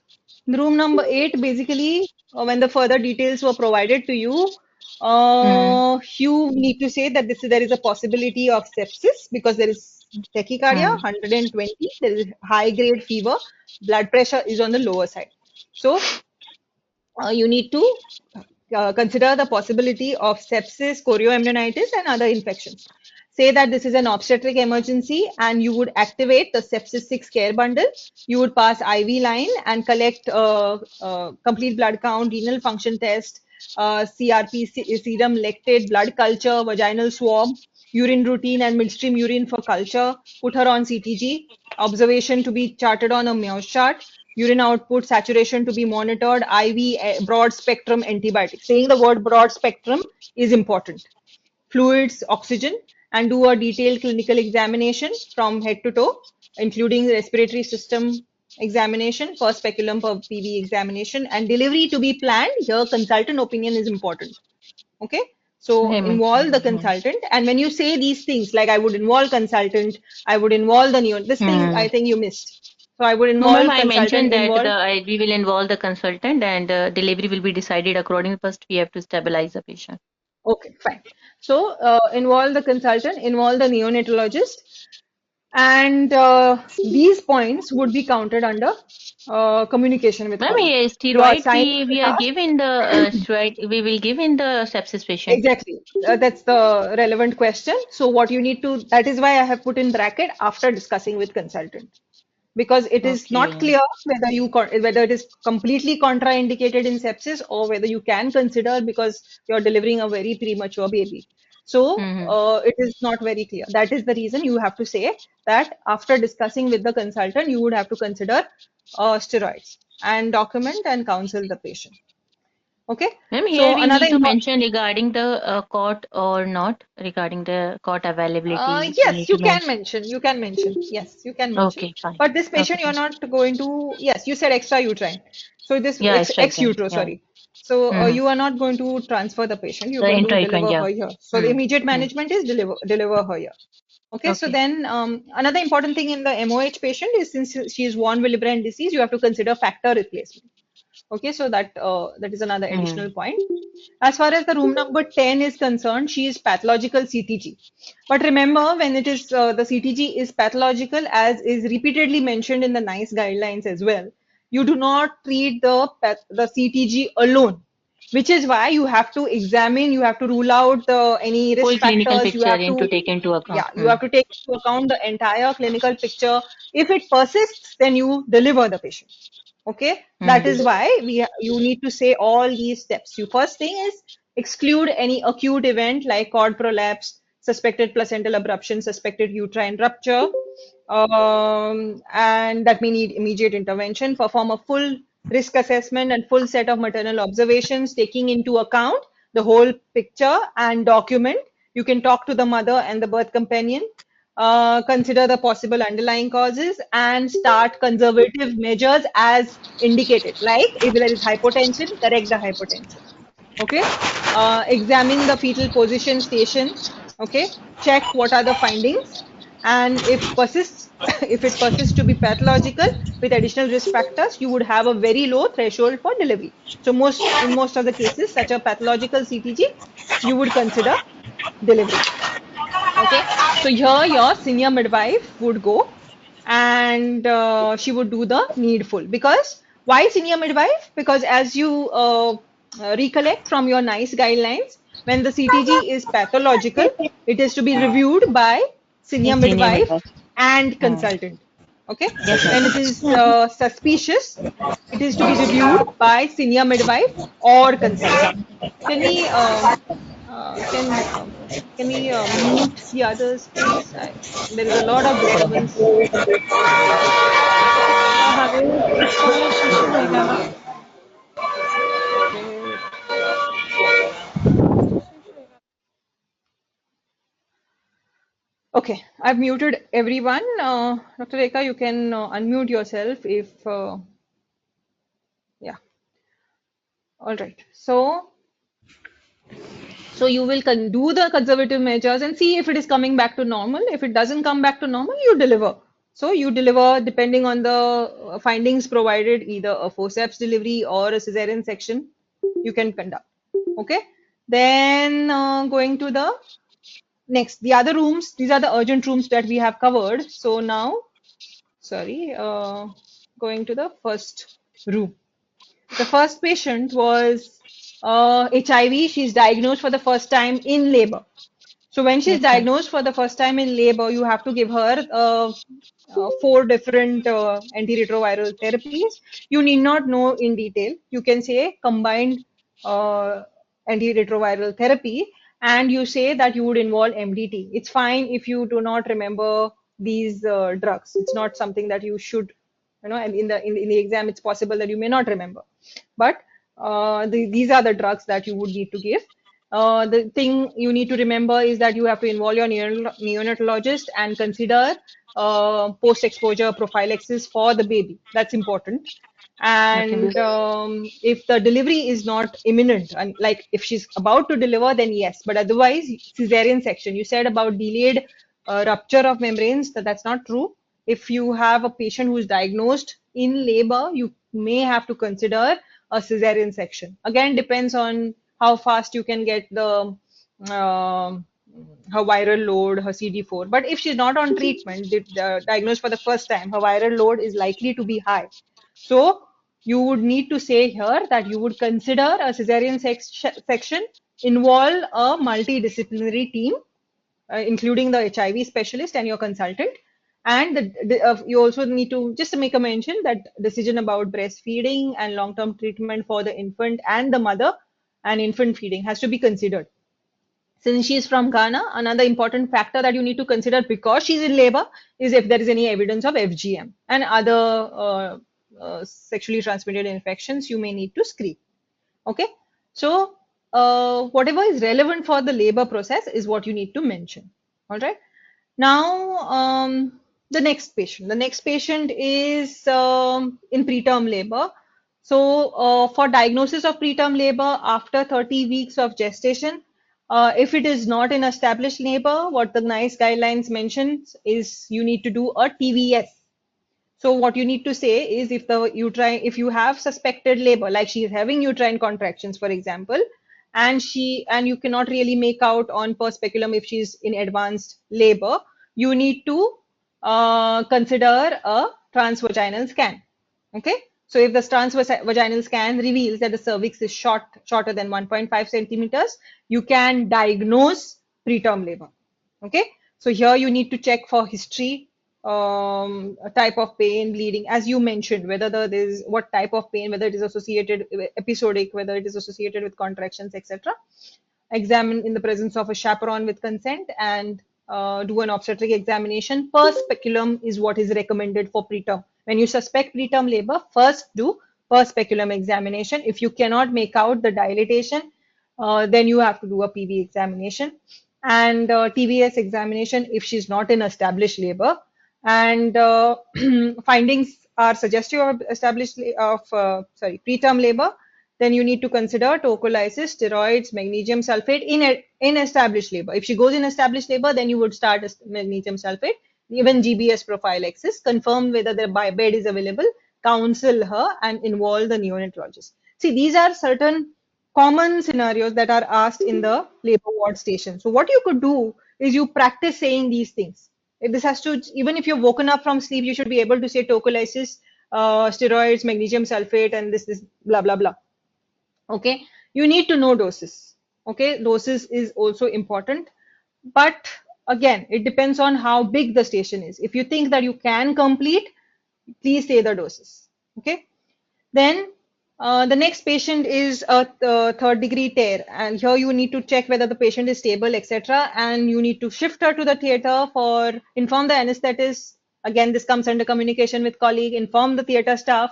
The room number 8, basically, when the further details were provided to you, Hmm. you need to say that there is a possibility of sepsis because there is tachycardia, Hmm. 120, there is high grade fever, blood pressure is on the lower side. So you need to consider the possibility of sepsis, chorioamnionitis, and other infections. Say that this is an obstetric emergency and you would activate the sepsis 6 care bundle. You would pass IV line and collect complete blood count, renal function test, CRP, serum lactate, blood culture, vaginal swab, urine routine, and midstream urine for culture. Put her on CTG. Observation to be charted on a Meows chart, urine output saturation to be monitored, IV broad spectrum antibiotics. Saying the word broad spectrum is important. Fluids, oxygen, and do a detailed clinical examination from head to toe, including respiratory system examination, per speculum per PV examination, and delivery to be planned. Here, consultant opinion is important. Okay, so Same involve the information. consultant, and when you say these things like I would involve consultant, I would involve the neo, this thing Hmm. I think you missed. So I would No, ma'am, involve I consultant, mentioned that involve. we will involve the consultant and delivery will be decided according. First, we have to stabilize the patient. Okay, fine. So involve the consultant, involve the neonatologist, and these points would be counted under communication with Ma'am, colleague. You are steroid assigning we the are task. giving the steroid we will give in the sepsis patient. Exactly. That's the relevant question. So what you need to, that is why I have put in bracket after discussing with consultant. Because it is not Okay. clear whether it is completely contraindicated in sepsis or whether you can consider because you're delivering a very premature baby. So Mm-hmm. it is not very clear. That is the reason you have to say that after discussing with the consultant, you would have to consider steroids and document and counsel the patient. Okay. Ma'am, here So we another need to important. mention regarding the cot or not, regarding the cot availability. We Yes, need to you can mention. mention. You can mention. Yes, you can mention. Okay, fine. But this Okay, patient, you're fine. not going to. Yes, you said extra uterine. So this Yeah, strike ex them. utero, Yeah. sorry. So Mm-hmm. you are not going to transfer the patient. You're The going to intrauterine, deliver yeah. her here. So the Hmm. immediate Hmm. management is deliver her here. Okay. So Okay. then another important thing in the MOH patient is since she is von Willebrand disease, you have to consider factor replacement. Okay. So that is another Mm-hmm. additional point. As far as the room number 10 is concerned, she is pathological CTG. But remember, when it is the CTG is pathological, as is repeatedly mentioned in the NICE guidelines as well, you do not treat the CTG alone, which is why you have to examine, you have to rule out any risk Full clinical factors, you picture have into to, take into yeah, account. you Hmm. have to take into account the entire clinical picture. If it persists, then you deliver the patient. Okay, that Hmm. is why you need to say all these steps. You first thing is exclude any acute event like cord prolapse, suspected placental abruption, suspected uterine rupture, and that may need immediate intervention. Perform a full risk assessment and full set of maternal observations taking into account the whole picture and document. You can talk to the mother and the birth companion, consider the possible underlying causes, and start conservative measures as indicated. Like if there is hypotension, correct the hypotension. Okay. Examine the fetal position station. Okay. Check what are the findings, and if persists, if it persists to be pathological with additional risk factors, you would have a very low threshold for delivery. So in most of the cases, such a pathological CTG, you would consider delivery. Okay, so here your senior midwife would go, and she would do the needful. Because why senior midwife? Because as you recollect from your NICE guidelines, when the CTG is pathological, it is to be reviewed by senior In senior midwife midwife. and Hmm. consultant. Okay, Yes, when it ma'am. is suspicious, it is to be reviewed by senior midwife or consultant. Can we uh, can uh, can we mute the others, please? There is a lot of disturbance. Okay. Okay, I've muted everyone. Dr. Rekha, you can unmute yourself if, yeah, all right. So you will do the conservative measures and see if it is coming back to normal. If it doesn't come back to normal, you deliver. So you deliver depending on the findings provided, either a forceps delivery or a cesarean section you can conduct. Okay. Then going to the next, the other rooms, these are the urgent rooms that we have covered. So now, sorry, going to the first room. The first patient was HIV. She's diagnosed for the first time in labor. So when she's Yes, ma'am. diagnosed for the first time in labor, you have to give her 4 different antiretroviral therapies. You need not know in detail. You can say combined uh, antiretroviral therapy, and you say that you would involve MDT. It's fine if you do not remember these drugs. It's not something that you should, and in the exam, it's possible that you may not remember. But these are the drugs that you would need to give. The thing you need to remember is that you have to involve your neonatologist and consider post-exposure prophylaxis for the baby. That's important. Okay. And if the delivery is not imminent, and like if she's about to deliver, then yes. But otherwise, cesarean section. You said about delayed rupture of membranes. That's not true. If you have a patient who is diagnosed in labor, you may have to consider a cesarean section. Again, depends on how fast you can get the her viral load, her CD4. But if she's not on treatment, diagnosed for the first time, her viral load is likely to be high. So you would need to say here that you would consider a cesarean section, involve a multidisciplinary team, including the HIV specialist and your consultant. And you also need to just make a mention that decision about breastfeeding and long-term treatment for the infant and the mother and infant feeding has to be considered. Since she's from Ghana, another important factor that you need to consider because she's in labor is if there is any evidence of FGM and other sexually transmitted infections you may need to screen. Okay, so whatever is relevant for the labor process is what you need to mention. All right. Now, the next patient. The next patient is in preterm labor. So, for diagnosis of preterm labor after 30 weeks of gestation, if it is not in established labor, what the NICE guidelines mentions is you need to do a TVS. So what you need to say is if you have suspected labor, like she is having uterine contractions, for example, and you cannot really make out on per speculum if she's in advanced labor, you need to consider a transvaginal scan. Okay. So if the transvaginal scan reveals that the cervix is shorter than 1.5 centimeters, you can diagnose preterm labor. Okay. So here you need to check for history, a type of pain, bleeding, as you mentioned, whether there's what type of pain, whether it is associated episodic, whether it is associated with contractions, etc. Examine in the presence of a chaperone with consent and do an obstetric examination. Per speculum is what is recommended for preterm. When you suspect preterm labor, first do per speculum examination. If you cannot make out the dilatation, then you have to do a PV examination. and TVS examination if she's not in established labor. And findings are suggestive of established preterm labor. Then you need to consider tocolysis, steroids, magnesium sulfate in established labor. If she goes in established labor, then you would start magnesium sulfate, even GBS profile exists, confirm whether the bed is available, counsel her, and involve the neonatologist. See, these are certain common scenarios that are asked in the labor ward station. So what you could do is you practice saying these things. If this has to, even if you're woken up from sleep, you should be able to say tocolysis, steroids, magnesium sulfate, and this blah blah blah. Okay, you need to know doses. Okay, doses is also important, but again, it depends on how big the station is. If you think that you can complete, please say the doses. Okay. Then the next patient is a third degree tear, and here you need to check whether the patient is stable, etc. And you need to shift her to the theater for inform the anesthetist. Again, this comes under communication with colleague. Inform the theater staff,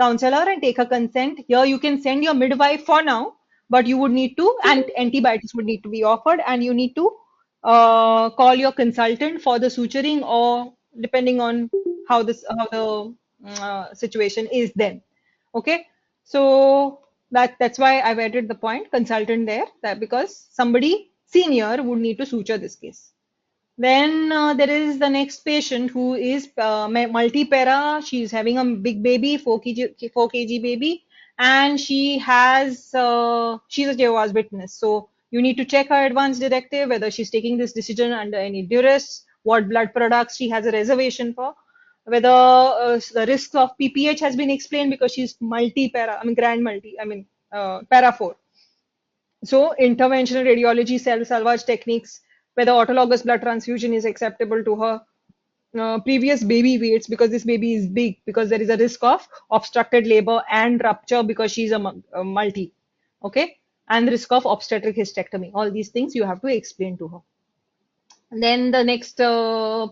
counselor, and take her consent. Here you can send your midwife for now, but you would need to, and antibiotics would need to be offered, and you need to call your consultant for the suturing, or depending on how the situation is then. Okay, so that's why I've added the point consultant there, that because somebody senior would need to suture this case. Then there is the next patient who is multi-para. She's having a big baby, 4 kg baby, and she's a Jehovah's Witness. So you need to check her advance directive, whether she's taking this decision under any duress, what blood products she has a reservation for, whether the risk of PPH has been explained because she's multi-para, I mean grand multi, I mean para 4. So interventional radiology, cell salvage techniques, whether autologous blood transfusion is acceptable to her, previous baby weights, because this baby is big, because there is a risk of obstructed labor and rupture because she's a multi, okay, and risk of obstetric hysterectomy. All these things you have to explain to her. And then the next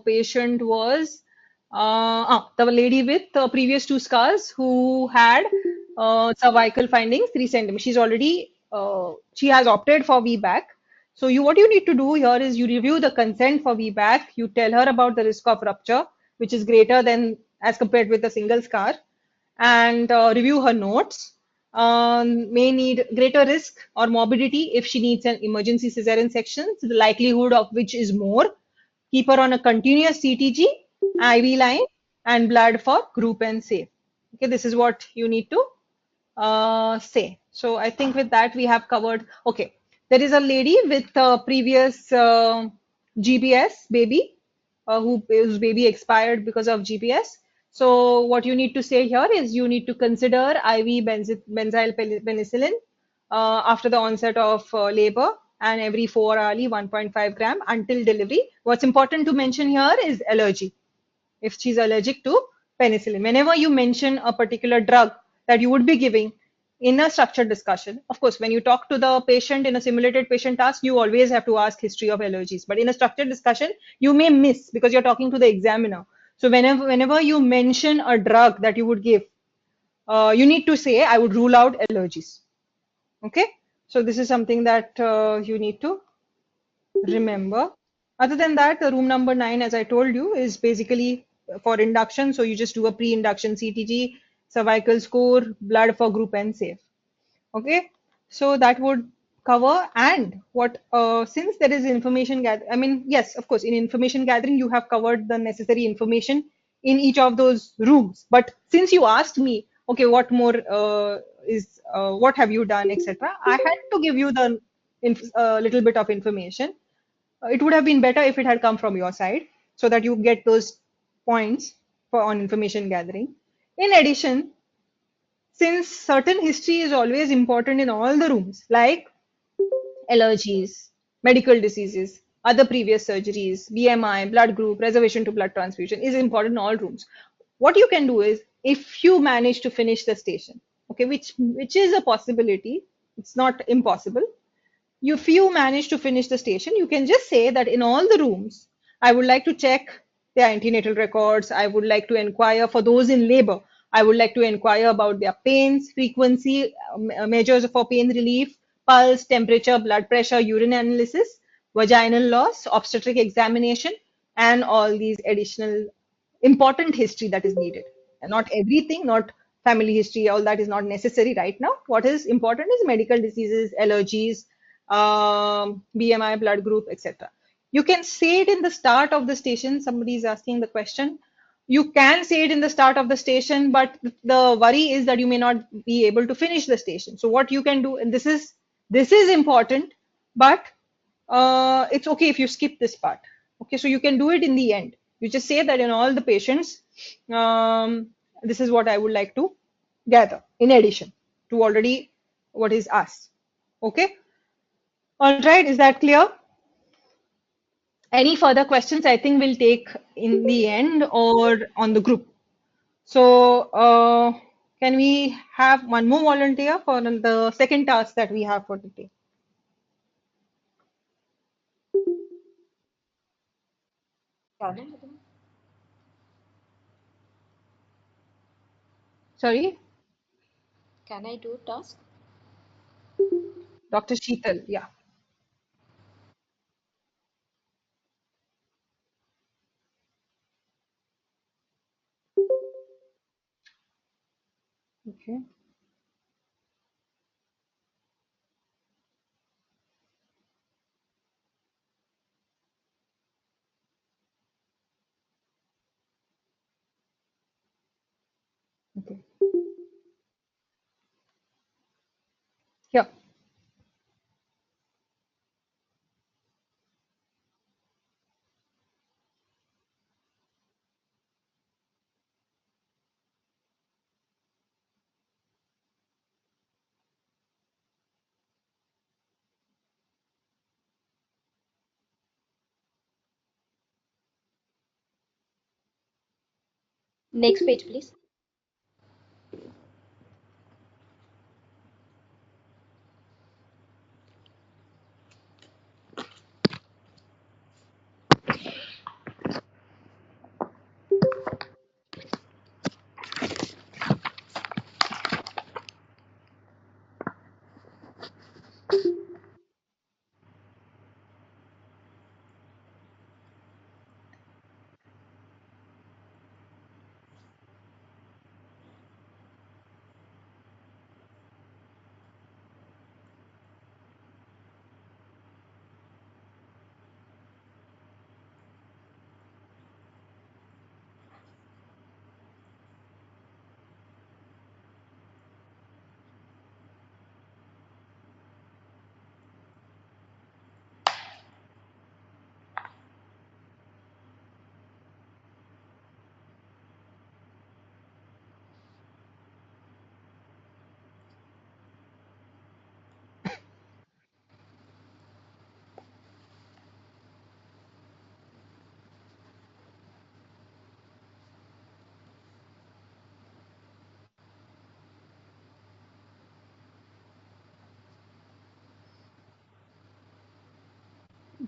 patient was the lady with previous 2 scars who had cervical findings 3 centimeters. She's already she has opted for VBAC. So what you need to do here is you review the consent for VBAC. You tell her about the risk of rupture, which is greater than as compared with a single scar, and review her notes. May need greater risk or morbidity if she needs an emergency cesarean section, so the likelihood of which is more. Keep her on a continuous CTG, IV line, and blood for group and safe. Okay, this is what you need to say. So I think with that we have covered. Okay, there is a lady with previous GBS baby whose baby expired because of GBS. So what you need to say here is you need to consider IV benzyl penicillin after the onset of labor, and every 4 hourly 1.5 gram until delivery. What's important to mention here is allergy. If she's allergic to penicillin, whenever you mention a particular drug that you would be giving in a structured discussion, of course, when you talk to the patient in a simulated patient task, you always have to ask history of allergies. But in a structured discussion, you may miss because you're talking to the examiner. So whenever you mention a drug that you would give, you need to say, I would rule out allergies. Okay, so this is something that you need to remember. Other than that, the room number 9, as I told you, is basically for induction. So you just do a pre-induction CTG, cervical score, blood for group and safe. Okay, so that would cover. And what since there is information gathering, I mean, yes, of course, in information gathering you have covered the necessary information in each of those rooms. But since you asked me, okay, what more what have you done, etc., I had to give you the little bit of information. It would have been better if it had come from your side, so that you get those points for on information gathering. In addition, since certain history is always important in all the rooms, like allergies, medical diseases, other previous surgeries, BMI, blood group, reservation to blood transfusion is important in all rooms. What you can do is, if you manage to finish the station, okay, which is a possibility, it's not impossible. If you manage to finish the station, you can just say that in all the rooms, I would like to check their antenatal records. I would like to inquire for those in labor. I would like to inquire about their pains, frequency, measures for pain relief, pulse, temperature, blood pressure, urine analysis, vaginal loss, obstetric examination, and all these additional important history that is needed. And not everything, not family history, all that is not necessary right now. What is important is medical diseases, allergies, BMI, blood group, etc. You can say it in the start of the station. Somebody is asking the question. You can say it in the start of the station, but the worry is that you may not be able to finish the station. So what you can do, and this is important, but it's okay if you skip this part. Okay, so you can do it in the end. You just say that in all the patients, this is what I would like to gather in addition to already what is asked. Okay, all right, is that clear? Any further questions? I think we'll take in the end or on the group. So, can we have one more volunteer for the second task that we have for today? Sorry, Can I do task? Dr. Sheetal. Yeah. Okay. Okay. Here. Next page, please.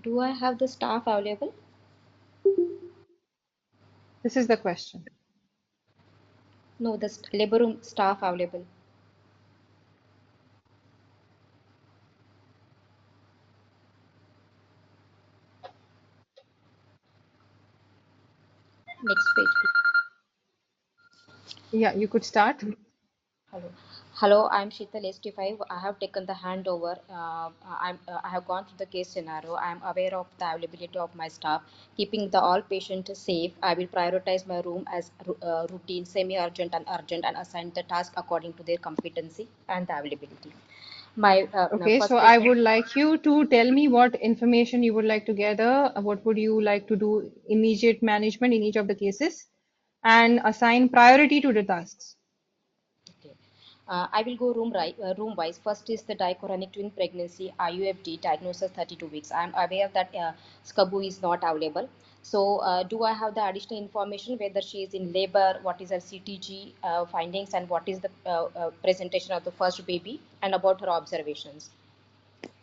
Do I have the staff available? This is the question. No, the labor room staff available. Next page, please. Yeah, you could start. Hello. Hello, I'm Sheetal ST5. I have taken the handover. I have gone through the case scenario. I am aware of the availability of my staff. Keeping the all patients safe, I will prioritize my room as routine, semi-urgent and urgent and assign the task according to their competency and the availability. My no, Okay, so first I patient. would like you to tell me what information you would like to gather, what would you like to do immediate management in each of the cases, and assign priority to the tasks. Okay. I will go room wise. First is the dichorionic twin pregnancy IUFD diagnosis 32 weeks. I am aware that SCABU is not available. So, do I have the additional information whether she is in labor, what is her CTG findings, and what is the presentation of the first baby, and about her observations?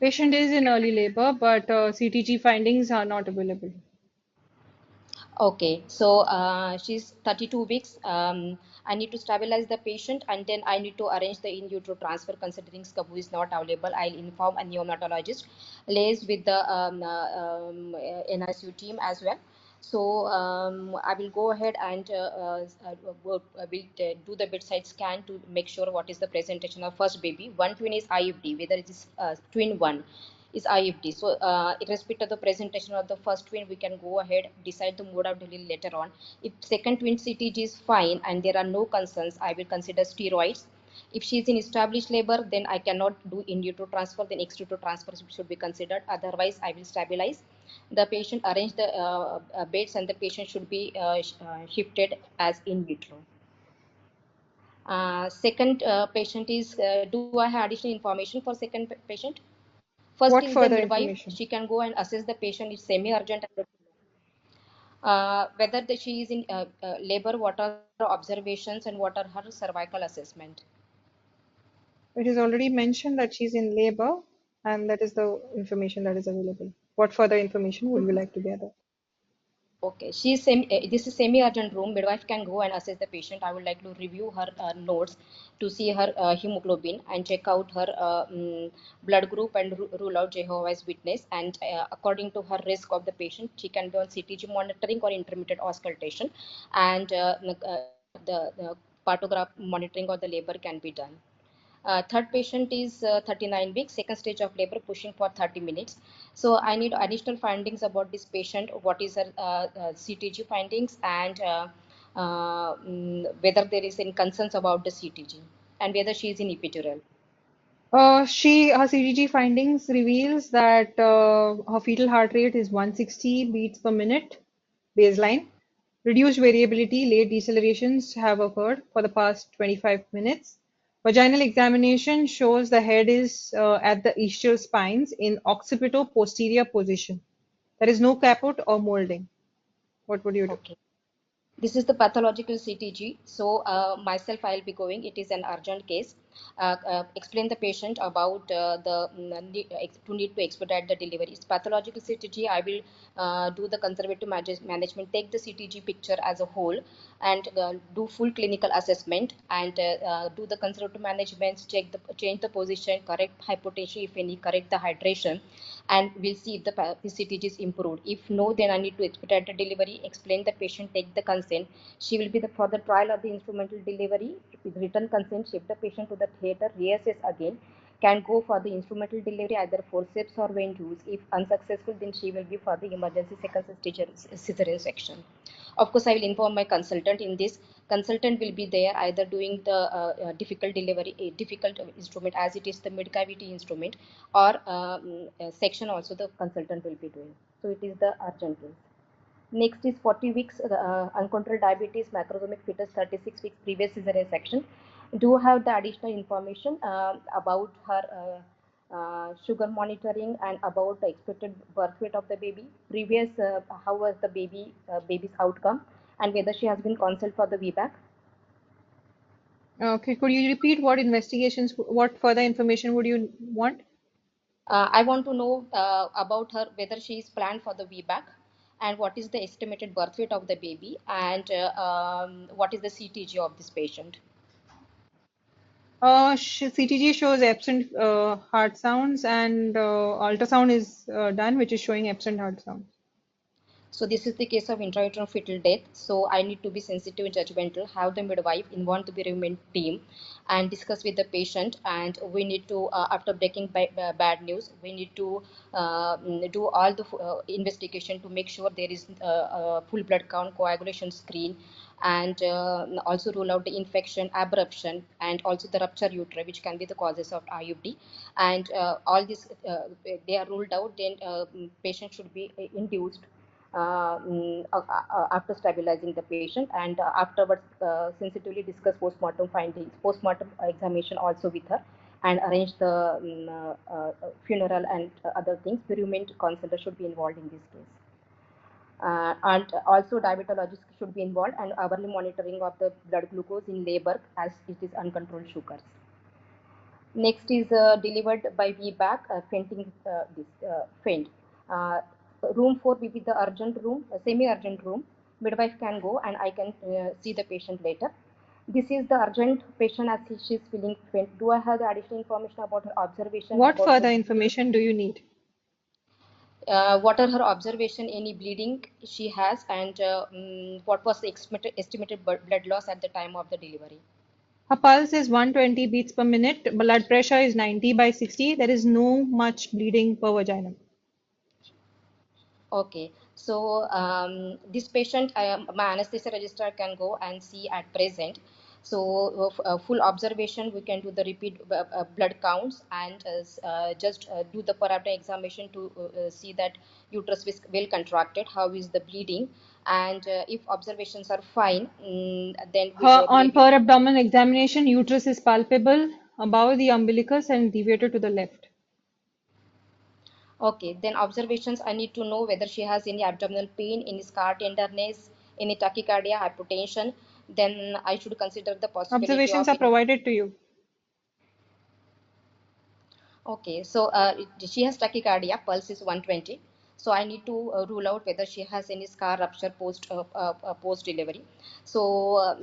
Patient is in early labor, but CTG findings are not available. Okay, so she's 32 weeks. I need to stabilize the patient, and then I need to arrange the in utero transfer. Considering SCABU is not available, I'll inform a neonatologist, liaise with the NICU team as well. So I will go ahead and will do the bedside scan to make sure what is the presentation of first baby. One twin is IFD, whether it is twin one is IFD. So irrespective of the presentation of the first twin, we can go ahead, decide the mode of delivery later on. If second twin CTG is fine and there are no concerns, I will consider steroids. If she is in established labor, then I cannot do in utero transfer, then ex utero transfer should be considered. Otherwise, I will stabilize the patient, arrange the beds, and the patient should be shifted as in vitro. Second patient is, do I have additional information for second patient? First What is the further midwife. information? She can go and assess the patient. It's semi-urgent. Whether she is in labor, what are her observations and what are her cervical assessment. It is already mentioned that she's in labor, and that is the information that is available. What further information would you like to gather? Okay, this is semi-urgent room. Midwife can go and assess the patient. I would like to review her notes to see her hemoglobin and check out her blood group and rule out Jehovah's Witness. And according to her risk of the patient, she can be on CTG monitoring or intermittent auscultation, and the partograph monitoring of the labor can be done. Third patient is 39 weeks, second stage of labor, pushing for 30 minutes. So I need additional findings about this patient. What is her CTG findings, and whether there is any concerns about the CTG, and whether she is in epidural. Her CTG findings reveals that her fetal heart rate is 160 beats per minute, baseline. Reduced variability, late decelerations have occurred for the past 25 minutes. Vaginal examination shows the head is at the ischial spines in occipito-posterior position. There is no caput or molding. What would you do? Okay. This is the pathological CTG. So myself, I'll be going. It is an urgent case. Explain the patient about to need to expedite the delivery. It's pathological CTG. I will do the conservative management, take the CTG picture as a whole, and do full clinical assessment, and do the conservative management, change the position, correct hypotension if any, correct the hydration, and we'll see if the CTG is improved. If no, then I need to expedite the delivery, explain the patient, take the consent. She will be for the trial of the instrumental delivery. With written consent, shift the patient to the theater, reassess again, can go for the instrumental delivery, either forceps or vein tubes. If unsuccessful, then she will be for the emergency second cesarean section. Of course, I will inform my consultant in this. Consultant will be there either doing the difficult delivery, difficult instrument as it is the mid cavity instrument, or section also the consultant will be doing. So it is the urgent case. Next is 40 weeks uncontrolled diabetes, macrosomic fetus, 36 weeks previous cesarean section. Do have the additional information about her sugar monitoring and about the expected birth weight of the baby, previous how was the baby's outcome, and whether she has been consulted for the VBAC. Okay, could you repeat what investigations, what further information would you want? I want to know about her, whether she is planned for the VBAC, and what is the estimated birth weight of the baby, and what is the CTG of this patient. CTG shows absent heart sounds, and ultrasound is done, which is showing absent heart sounds. So this is the case of intrauterine fetal death. So I need to be sensitive and judgmental, have the midwife involved the bereavement team and discuss with the patient. And we need to, after breaking bad news, we need to do all the investigation to make sure there is full blood count, coagulation screen, and also rule out the infection, abruption, and also the rupture uteri, which can be the causes of IUD. And all this, they are ruled out, then patient should be induced after stabilizing the patient, and afterwards sensitively discuss postmortem findings, postmortem examination also with her, and arrange the funeral and other things. Bereavement counselor should be involved in this case. And also diabetologist should be involved, and hourly monitoring of the blood glucose in labor as it is uncontrolled sugars. Next is delivered by VBAC, fainting, faint. Room 4 will be the urgent room, semi-urgent room. Midwife can go and I can see the patient later. This is the urgent patient as she is feeling faint. Do I have the additional information about her observation What about her further bleeding? information do you need? What are her observation, any bleeding she has, and what was the estimated blood loss at the time of the delivery? Her pulse is 120 beats per minute. Blood pressure is 90/60. There is no much bleeding per vagina. Okay, so this patient, my anesthesia registrar can go and see at present. So full observation, we can do the repeat blood counts and just do the per abdomen examination to see that uterus is well contracted, how is the bleeding, and if observations are fine, then we Her on maybe. per abdomen examination, uterus is palpable above the umbilicus and deviated to the left. Okay, then observations, I need to know whether she has any abdominal pain, any scar tenderness, any tachycardia, hypotension. Then I should consider the possibility Observations of are any. provided to you. Okay, so she has tachycardia, pulse is 120. So I need to rule out whether she has any scar rupture post delivery. So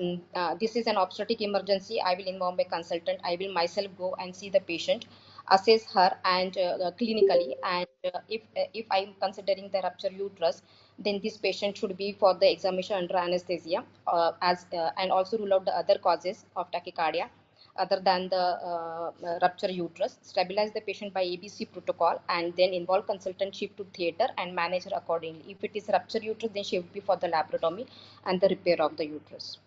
this is an obstetric emergency. I will inform my consultant. I will myself go and see the patient, assess her and clinically. And if I am considering the rupture uterus, then this patient should be for the examination under anesthesia, and also rule out the other causes of tachycardia other than the rupture uterus, stabilize the patient by ABC protocol, and then involve consultant shift to theater and manage her accordingly. If it is rupture uterus, then she will be for the laparotomy and the repair of the uterus.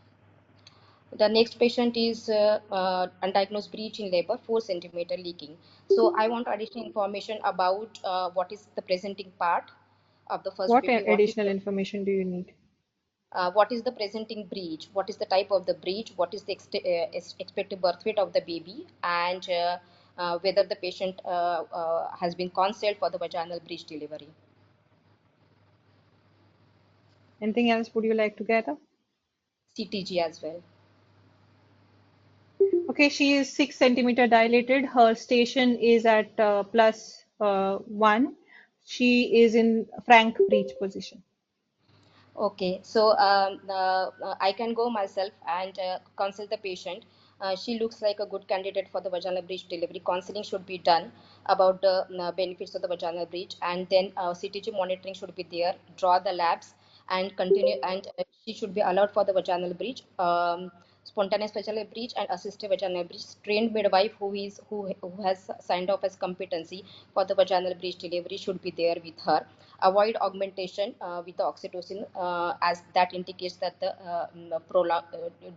The next patient is undiagnosed breach in labor, 4 centimeter leaking. So I want additional information about what is the presenting part of the first What baby, additional information do you need? what is the presenting breach, what is the type of the breach, what is the expected birth weight of the baby, and whether the patient has been counseled for the vaginal breech delivery. Anything else would you like to gather? CTG as well. Okay, she is 6 centimeter dilated. Her station is at +1. She is in frank breech position. Okay, so I can go myself and consult the patient. She looks like a good candidate for the vaginal breech delivery. Counseling should be done about the benefits of the vaginal breech, and then CTG monitoring should be there. Draw the labs and continue, and she should be allowed for the vaginal breech. Spontaneous vaginal breech and assisted vaginal breech. Trained midwife who has signed off as competency for the vaginal breech delivery should be there with her. Avoid augmentation with the oxytocin as that indicates that the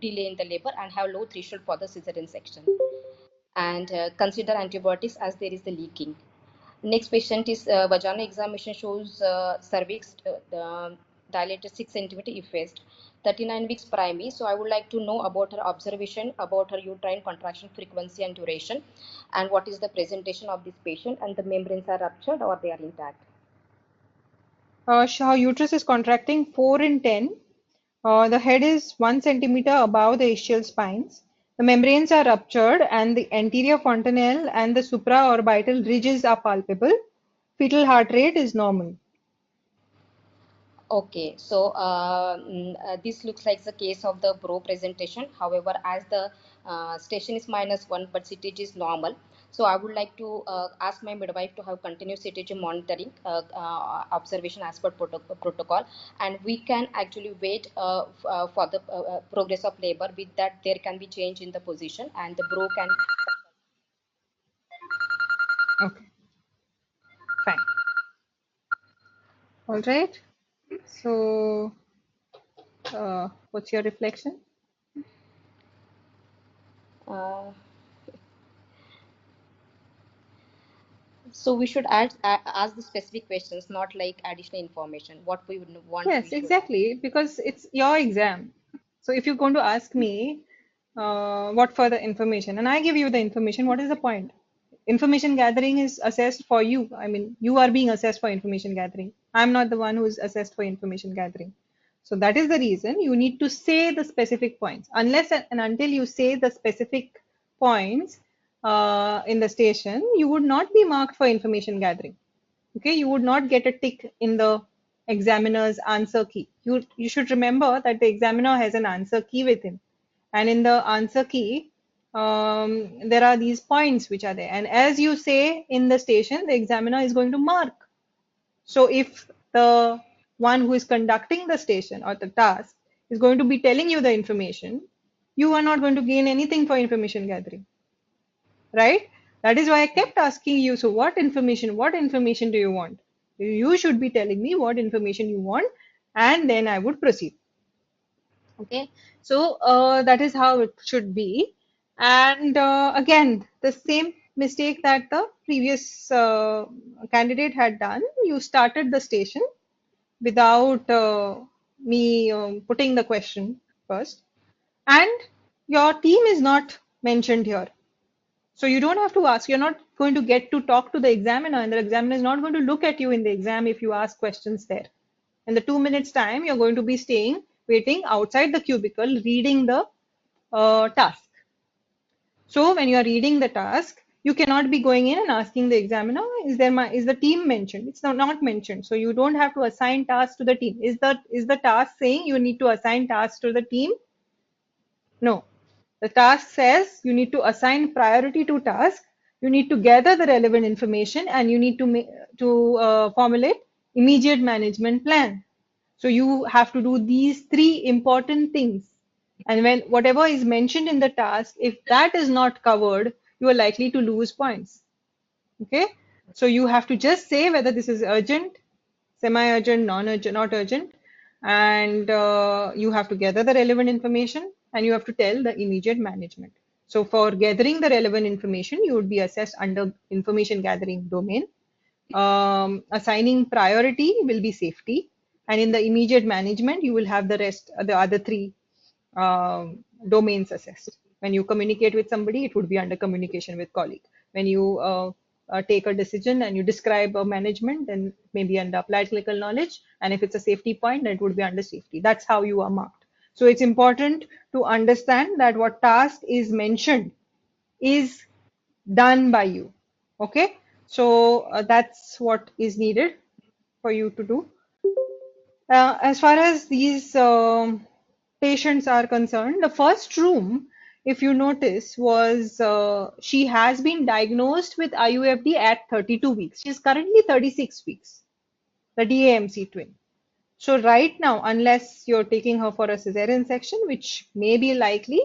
delay in the labor, and have low threshold for the cesarean section. And consider antibiotics as there is the leaking. Next patient is vaginal examination shows cervix dilated 6 centimeter effaced, 39 weeks primary. So I would like to know about her observation, about her uterine contraction frequency and duration, and what is the presentation of this patient, and the membranes are ruptured or they are intact. Her uterus is contracting 4 in 10. The head is 1 centimeter above the ischial spines. The membranes are ruptured and the anterior fontanelle and the supraorbital ridges are palpable. Fetal heart rate is normal. Okay, so this looks like the case of the bro presentation. However, as the station is -1, but CTG is normal. So I would like to ask my midwife to have continuous CTG monitoring observation as per protocol, and we can actually wait for the progress of labor. With that, there can be change in the position, and the bro can. Okay, fine. All right. So, what's your reflection? Uh, So we should ask the specific questions, not like additional information. What we would want, we Yes, should ask. exactly, because it's your exam. So if you're going to ask me what further information, and I give you the information, what is the point? Information gathering is assessed for you. I mean, you are being assessed for information gathering. I'm not the one who is assessed for information gathering. So that is the reason you need to say the specific points. Unless and until you say the specific points in the station, you would not be marked for information gathering. Okay, you would not get a tick in the examiner's answer key. You should remember that the examiner has an answer key with him, and in the answer key, there are these points which are there. And as you say in the station, the examiner is going to mark. So if the one who is conducting the station or the task is going to be telling you the information, you are not going to gain anything for information gathering, right? That is why I kept asking you, so what information do you want? You should be telling me what information you want, and then I would proceed. Okay, so that is how it should be. And again, the same mistake that the previous candidate had done, you started the station without me putting the question first, and your team is not mentioned here. So you don't have to ask. You're not going to get to talk to the examiner, and the examiner is not going to look at you in the exam if you ask questions there. In the 2 minutes time, you're going to be staying, waiting outside the cubicle, reading the task. So when you are reading the task, you cannot be going in and asking the examiner, is the team mentioned? It's not mentioned. So you don't have to assign tasks to the team. Is the task saying you need to assign tasks to the team? No. The task says you need to assign priority to task. You need to gather the relevant information, and you need to formulate immediate management plan. So you have to do these three important things. And when whatever is mentioned in the task, if that is not covered, you are likely to lose points. Okay. So you have to just say whether this is urgent, semi-urgent, non-urgent, not urgent, and you have to gather the relevant information, and you have to tell the immediate management. So for gathering the relevant information, you would be assessed under information gathering domain. Assigning priority will be safety, and in the immediate management, you will have the rest, the other three domains assessed. When you communicate with somebody, it would be under communication with colleague. When you take a decision and you describe a management, then maybe under applied clinical knowledge. And if it's a safety point, then it would be under safety. That's how you are marked. So it's important to understand that what task is mentioned is done by you. Okay, so that's what is needed for you to do. As far as these patients are concerned, the first room, if you notice, was she has been diagnosed with IUFD at 32 weeks. She is currently 36 weeks, the DAMC twin. So right now, unless you're taking her for a cesarean section, which may be likely,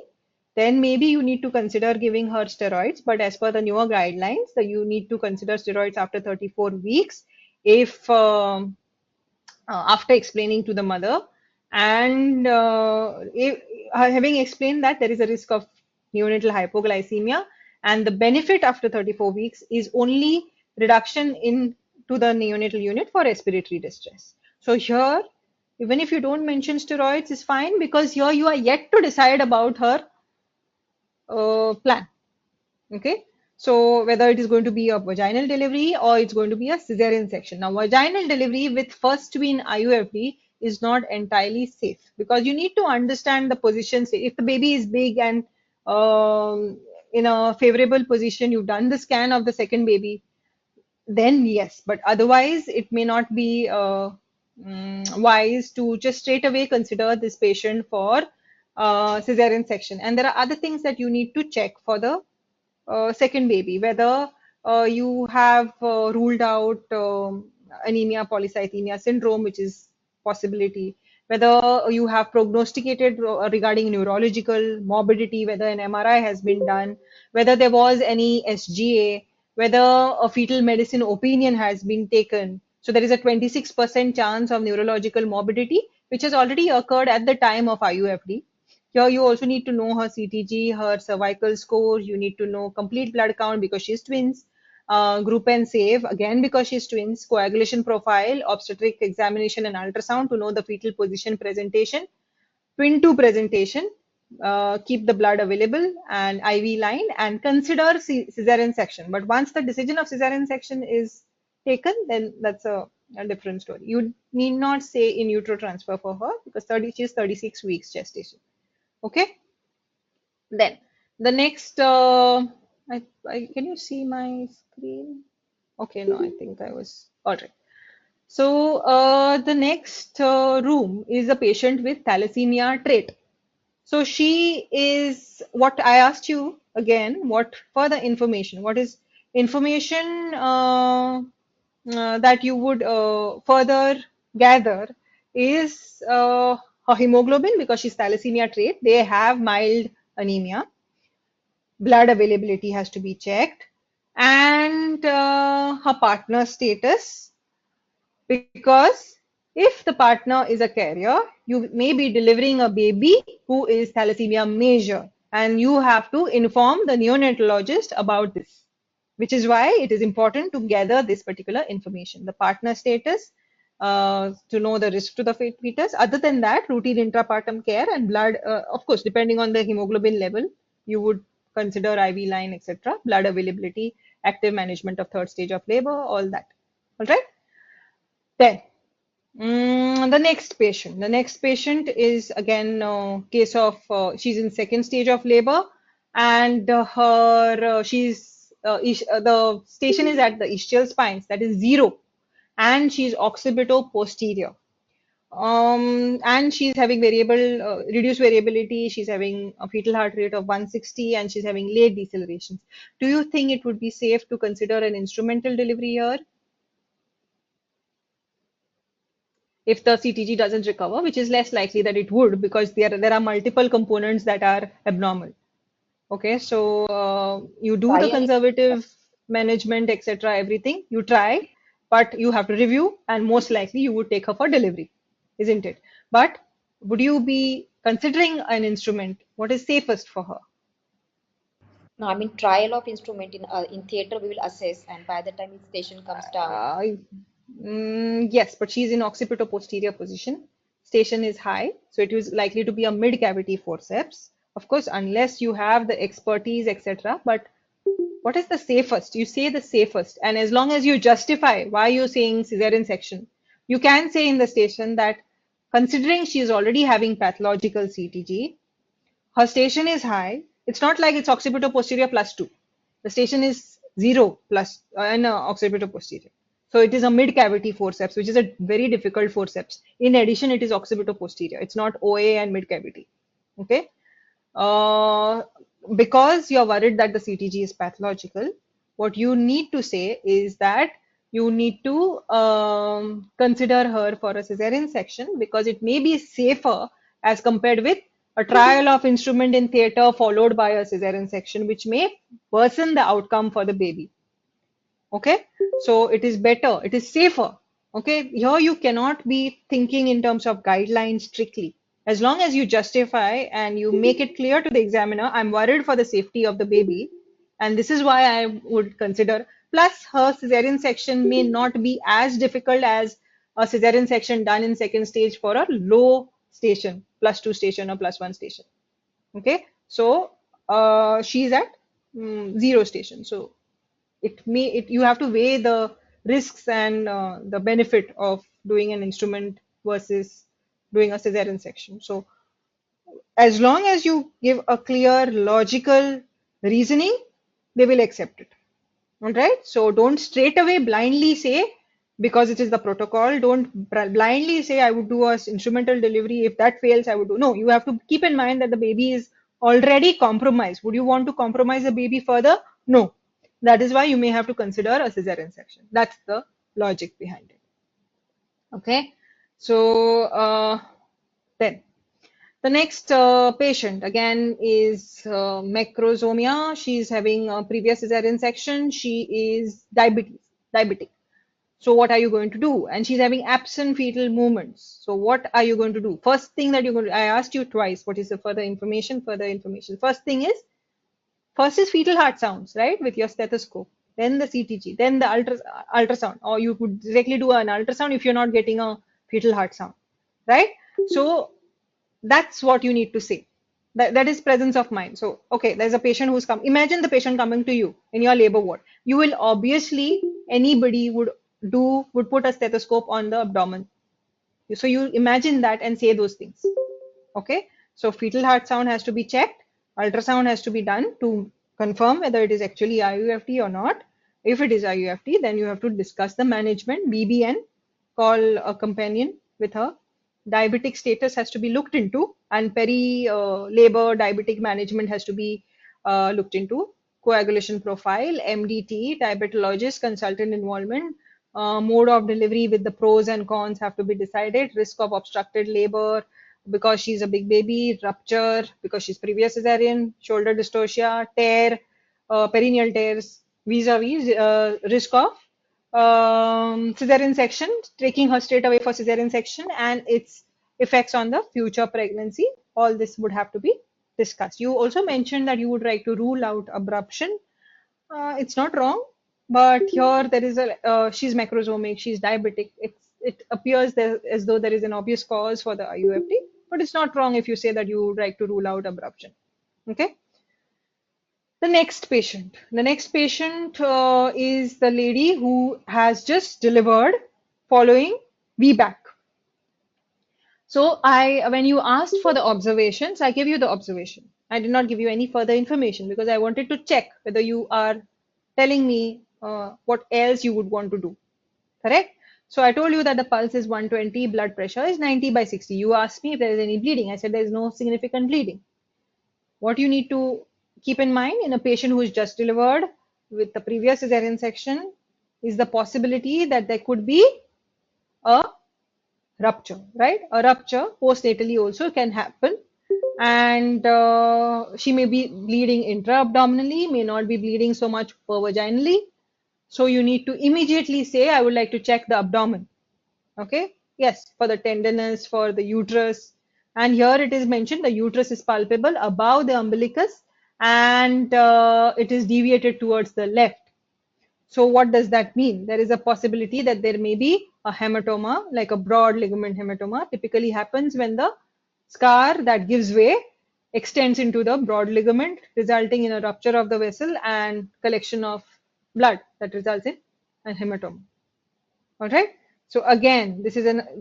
then maybe you need to consider giving her steroids. But as per the newer guidelines, you need to consider steroids after 34 weeks if after explaining to the mother, and having explained that there is a risk of neonatal hypoglycemia, and the benefit after 34 weeks is only reduction in to the neonatal unit for respiratory distress. So here, even if you don't mention steroids, is fine, because here you are yet to decide about her plan. Okay, so whether it is going to be a vaginal delivery or it's going to be a cesarean section. Now, vaginal delivery with first twin IUFD is not entirely safe, because you need to understand the position. Say, if the baby is big and in a favorable position, you've done the scan of the second baby, then yes, but otherwise it may not be wise to just straight away consider this patient for cesarean section. And there are other things that you need to check for the second baby, whether you have ruled out anemia polycythemia syndrome, which is possibility, whether you have prognosticated regarding neurological morbidity, whether an MRI has been done, whether there was any SGA, whether a fetal medicine opinion has been taken. So there is a 26% chance of neurological morbidity, which has already occurred at the time of IUFD. Here you also need to know her CTG, her cervical score. You need to know complete blood count because she's twins. Group and save again because she's twins. Coagulation profile, obstetric examination and ultrasound to know the fetal position presentation. Twin 2 presentation. Keep the blood available and IV line, and consider cesarean section. But once the decision of cesarean section is taken, then that's a different story. You need not say in utero transfer for her, because she is 36 weeks gestation. Okay, then the next can you see my screen? Okay, no, I think I was all right. So the next room is a patient with thalassemia trait. So she is what I asked you again. What further information? What is information that you would further gather is her hemoglobin because she's thalassemia trait. They have mild anemia. Blood availability has to be checked, and her partner status, because if the partner is a carrier, you may be delivering a baby who is thalassemia major, and you have to inform the neonatologist about this, which is why it is important to gather this particular information, the partner status, to know the risk to the fetus. Other than that, routine intrapartum care and blood, of course, depending on the hemoglobin level, you would consider IV line, etc., blood availability, active management of third stage of labor, all that. All right. Then the next patient. The next patient is again case of she's in second stage of labor, and her the station is at the ischial spines, that is 0, and she's occipito-posterior. And she's having reduced variability. She's having a fetal heart rate of 160, and she's having late decelerations. Do you think it would be safe to consider an instrumental delivery here if the CTG doesn't recover, which is less likely that it would because there are multiple components that are abnormal. Okay, so you do the Trial. conservative management, etc., everything you try, but you have to review, and most likely you would take her for delivery, isn't it? But would you be considering an instrument? What is safest for her? No, I mean trial of instrument in theater we will assess, and by the time its station comes down. Uh, yes, but she's in occipito-posterior position. Station is high, so it is likely to be a mid-cavity forceps. Of course, unless you have the expertise, etc. But what is the safest? You say the safest, and as long as you justify why you're saying cesarean section, you can say in the station that considering she is already having pathological CTG, her station is high. It's not like it's occipito-posterior plus 2. The station is 0 plus and occipito-posterior. So it is a mid-cavity forceps, which is a very difficult forceps. In addition, it is occipito-posterior. It's not OA and mid-cavity. Okay. Uh, because you're worried that the CTG is pathological, what you need to say is that you need to consider her for a cesarean section because it may be safer as compared with a trial of instrument in theater followed by a cesarean section, which may worsen the outcome for the baby. Okay, so it is better, it is safer. Okay, here you cannot be thinking in terms of guidelines strictly. As long as you justify and you make it clear to the examiner, I'm worried for the safety of the baby, and this is why I would consider. Plus, her cesarean section may not be as difficult as a cesarean section done in second stage for a low station, +2 station or +1 station. Okay, so she's at 0 station. So you have to weigh the risks and the benefit of doing an instrument versus doing a cesarean section. So as long as you give a clear logical reasoning, they will accept it. All right, so don't straight away blindly say because it is the protocol, don't blindly say I would do a instrumental delivery. If that fails, I would do. No, you have to keep in mind that the baby is already compromised. Would you want to compromise the baby further? No. That is why you may have to consider a cesarean section. That's the logic behind it. Okay, so then the next patient again is macrosomia. She's having a previous cesarean section. She is diabetic. So what are you going to do? And she's having absent fetal movements. So what are you going to do? First thing that you're going to, I asked you twice, what is the further information? Further information. First is fetal heart sounds, right? With your stethoscope. Then the CTG, then the ultrasound, or you could directly do an ultrasound if you're not getting a fetal heart sound, right? So that's what you need to say. That is presence of mind. So, okay, there's a patient who's come. Imagine the patient coming to you in your labor ward. You will obviously, anybody would put a stethoscope on the abdomen. So you imagine that and say those things. Okay. So fetal heart sound has to be checked. Ultrasound has to be done to confirm whether it is actually IUFT or not. If it is IUFT, then you have to discuss the management, BBN, call a companion with her diabetic status has to be looked into, and labor diabetic management has to be looked into. Coagulation profile, MDT, diabetologist, consultant involvement, mode of delivery with the pros and cons have to be decided, risk of obstructed labor because she's a big baby, rupture because she's previous cesarean, shoulder dystocia, tear, perineal tears, vis-a-vis risk of cesarean section, taking her straight away for cesarean section and its effects on the future pregnancy. All this would have to be discussed. You also mentioned that you would like to rule out abruption. It's not wrong, but here there is she's macrosomic, she's diabetic. It appears there, as though there is an obvious cause for the IUFT, but it's not wrong if you say that you would like to rule out abruption. Okay. The next patient. The next patient is the lady who has just delivered following VBAC. So when you asked for the observations, I gave you the observation. I did not give you any further information because I wanted to check whether you are telling me what else you would want to do. Correct? So I told you that the pulse is 120, blood pressure is 90/60. You asked me if there is any bleeding. I said there is no significant bleeding. What you need to keep in mind in a patient who is just delivered with the previous cesarean section is the possibility that there could be a rupture, right? A rupture postnatally also can happen, and she may be bleeding intra-abdominally, may not be bleeding so much per-vaginally. So you need to immediately say, I would like to check the abdomen. Okay, yes, for the tenderness, for the uterus. And here it is mentioned the uterus is palpable above the umbilicus and it is deviated towards the left. So what does that mean? There is a possibility that there may be a hematoma, like a broad ligament hematoma. Typically happens when the scar that gives way extends into the broad ligament, resulting in a rupture of the vessel and collection of blood that results in a hematoma. All right. So again,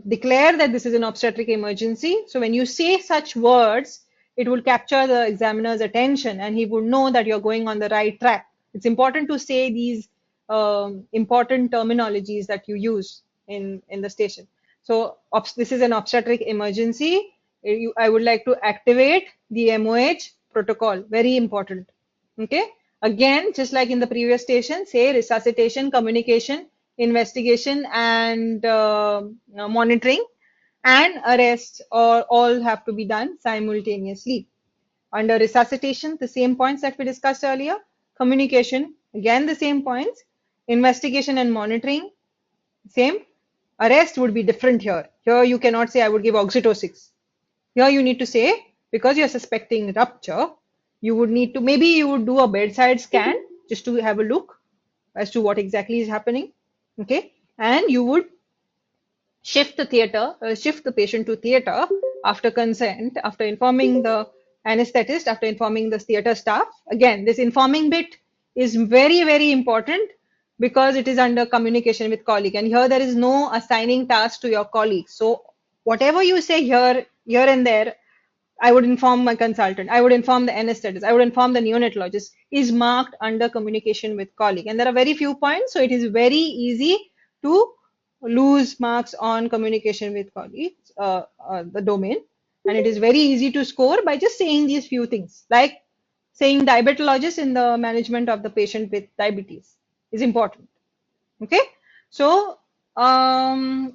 declare that this is an obstetric emergency. So when you say such words, it will capture the examiner's attention and he would know that you're going on the right track. It's important to say these important terminologies that you use in the station. So this is an obstetric emergency. I would like to activate the MOH protocol. Very important. Okay. Again, just like in the previous station, say resuscitation, communication, investigation, and monitoring and arrest all have to be done simultaneously. Under resuscitation, the same points that we discussed earlier. Communication, again the same points. Investigation and monitoring, same. Arrest would be different here. Here you cannot say I would give oxytocin. Here you need to say, because you're suspecting rupture, you would need to, maybe you would do a bedside scan just to have a look as to what exactly is happening. Okay. And you would shift the patient to theater after consent, after informing the anesthetist, after informing the theater staff. Again, this informing bit is very, very important because it is under communication with colleague. And here there is no assigning task to your colleagues. So whatever you say here and there, I would inform my consultant, I would inform the anesthetist, I would inform the neonatologist, is marked under communication with colleague. And there are very few points, so it is very easy to lose marks on communication with colleagues, the domain. And it is very easy to score by just saying these few things, like saying diabetologist in the management of the patient with diabetes is important. Okay, so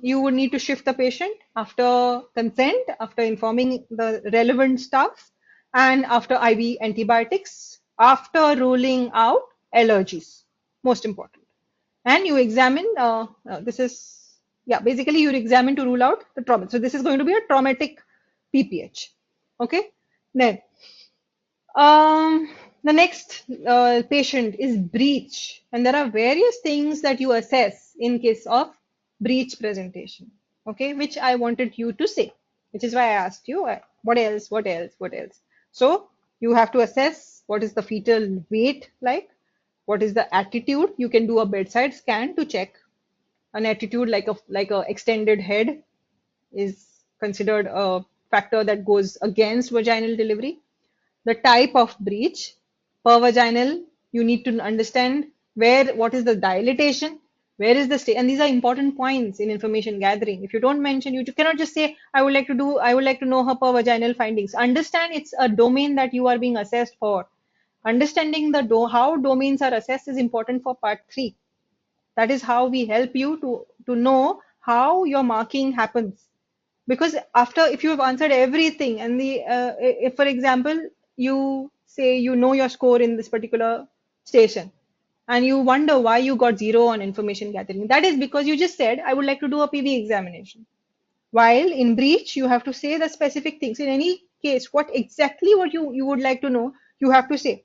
you would need to shift the patient after consent, after informing the relevant staff, and after IV antibiotics, after ruling out allergies, most important. And you examine, basically you examine to rule out the trauma. So this is going to be a traumatic PPH. Okay, then the next patient is breach, and there are various things that you assess in case of breach presentation. Okay, which I wanted you to say, which is why I asked you what else, what else, what else. So you have to assess what is the fetal weight like, what is the attitude. You can do a bedside scan to check an attitude like a extended head is considered a factor that goes against vaginal delivery. The type of breach per vaginal, you need to understand what is the dilatation, Where is the state? And these are important points in information gathering. If you don't mention, you cannot just say, I would like to know her per vaginal findings. Understand it's a domain that you are being assessed for. Understanding how domains are assessed is important for part 3. That is how we help you to know how your marking happens. Because after, if you have answered everything, and if for example you say you know your score in this particular station, and you wonder why you got 0 on information gathering, that is because you just said I would like to do a PV examination. While in breach you have to say the specific things. In any case, what you would like to know, you have to say.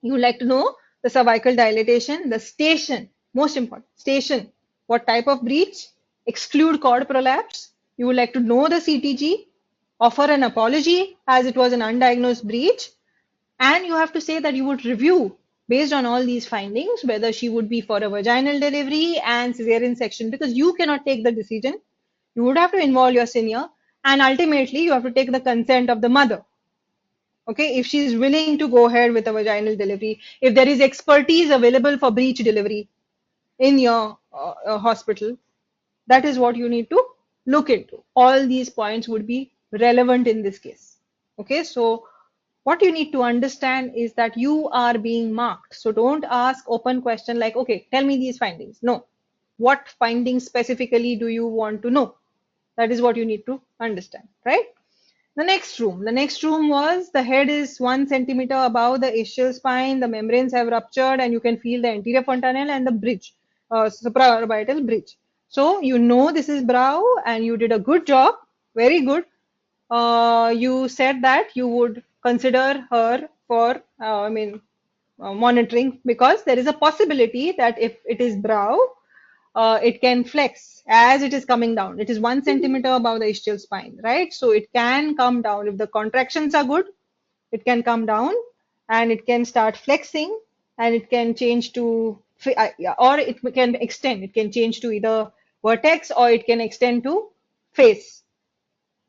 You would like to know the cervical dilatation, the station, most important, station, what type of breach, exclude cord prolapse. You would like to know the CTG, offer an apology as it was an undiagnosed breach, and you have to say that you would review based on all these findings whether she would be for a vaginal delivery and cesarean section, because you cannot take the decision. You would have to involve your senior, and ultimately you have to take the consent of the mother. Okay, if she is willing to go ahead with a vaginal delivery, if there is expertise available for breech delivery in your hospital, that is what you need to look into. All these points would be relevant in this case. Okay, so what you need to understand is that you are being marked. So don't ask open question like, okay, tell me these findings. No, what findings specifically do you want to know? That is what you need to understand, right? The next room was, the head is 1 centimeter above the ischial spine, the membranes have ruptured, and you can feel the anterior fontanelle and the bridge, supraorbital bridge. So you know this is brow, and you did a good job, very good. You said that you would consider her for, monitoring, because there is a possibility that if it is brow, it can flex as it is coming down. It is 1 centimeter above the ischial spine, right? So it can come down. If the contractions are good, it can come down and it can start flexing, and it can change to, yeah, or it can extend. It can change to either vertex or it can extend to face.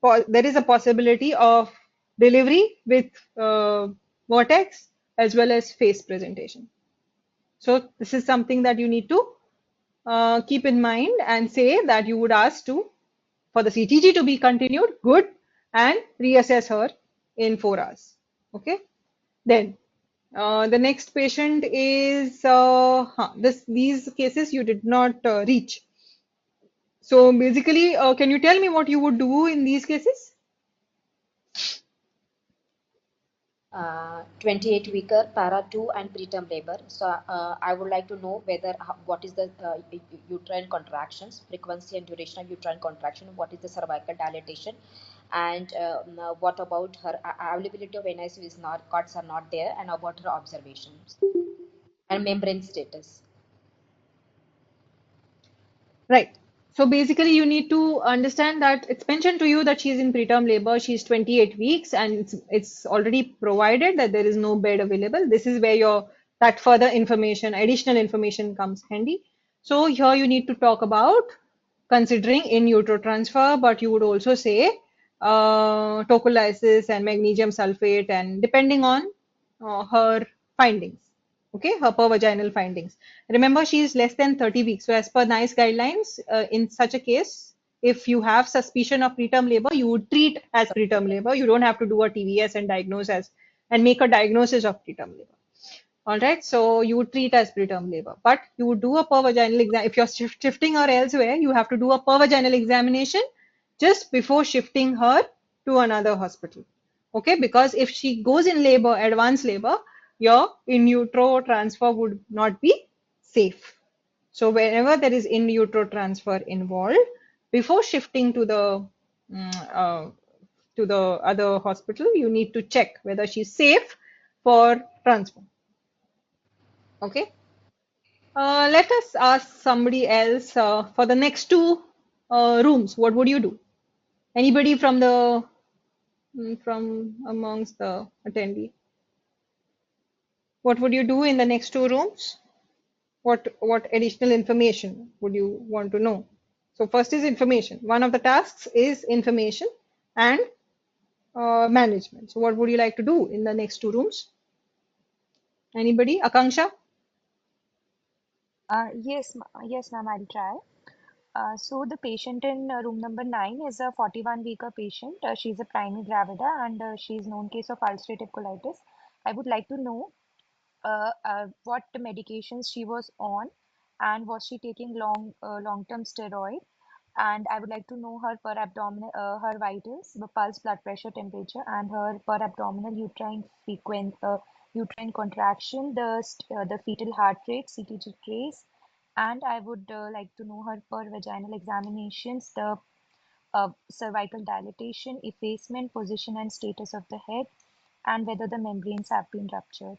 There is a possibility of delivery with vertex as well as face presentation. So this is something that you need to keep in mind and say that you would ask for the CTG to be continued, good, and reassess her in 4 hours. Okay. Then the next patient is these cases you did not reach. So basically, can you tell me what you would do in these cases? 28-weeker, para 2 and preterm labor. So I would like to know whether what is the uterine contractions, frequency and duration of uterine contraction, what is the cervical dilatation, and what about her availability of NICU is not, cords are not there, and about her observations and membrane status. Right. So basically, you need to understand that it's mentioned to you that she's in preterm labor. She's 28 weeks, and it's already provided that there is no bed available. This is where that further information, additional information comes handy. So here you need to talk about considering in utero transfer, but you would also say tocolysis and magnesium sulfate, and depending on her findings. Okay, her per vaginal findings. Remember, she is less than 30 weeks. So, as per NICE guidelines, in such a case, if you have suspicion of preterm labor, you would treat as preterm labor. You don't have to do a TVS and diagnose as and make a diagnosis of preterm labor. All right, so you would treat as preterm labor, but you would do a per vaginal exam. If you're shifting her elsewhere, you have to do a per vaginal examination just before shifting her to another hospital. Okay, because if she goes in labor, advanced labor, your in utero transfer would not be safe. So whenever there is in utero transfer involved, before shifting to the other hospital, you need to check whether she's safe for transfer. Okay. Let us ask somebody else for the next two rooms. What would you do? Anybody from amongst the attendee? What would you do in the next two rooms? What additional information would you want to know? So first is information. One of the tasks is information and management. So what would you like to do in the next two rooms? Anybody? Akanksha? Yes, ma'am, I'll try. So the patient in room number 9 is a 41-weeker patient. She's a primary gravida and she's known case of ulcerative colitis. I would like to know what medications she was on and was she taking long-term steroid, and I would like to know her per abdominal her vitals, the pulse, blood pressure, temperature, and her per abdominal uterine contraction, the fetal heart rate, CTG trace, and I would like to know her per vaginal examinations, the cervical dilatation, effacement, position and status of the head, and whether the membranes have been ruptured.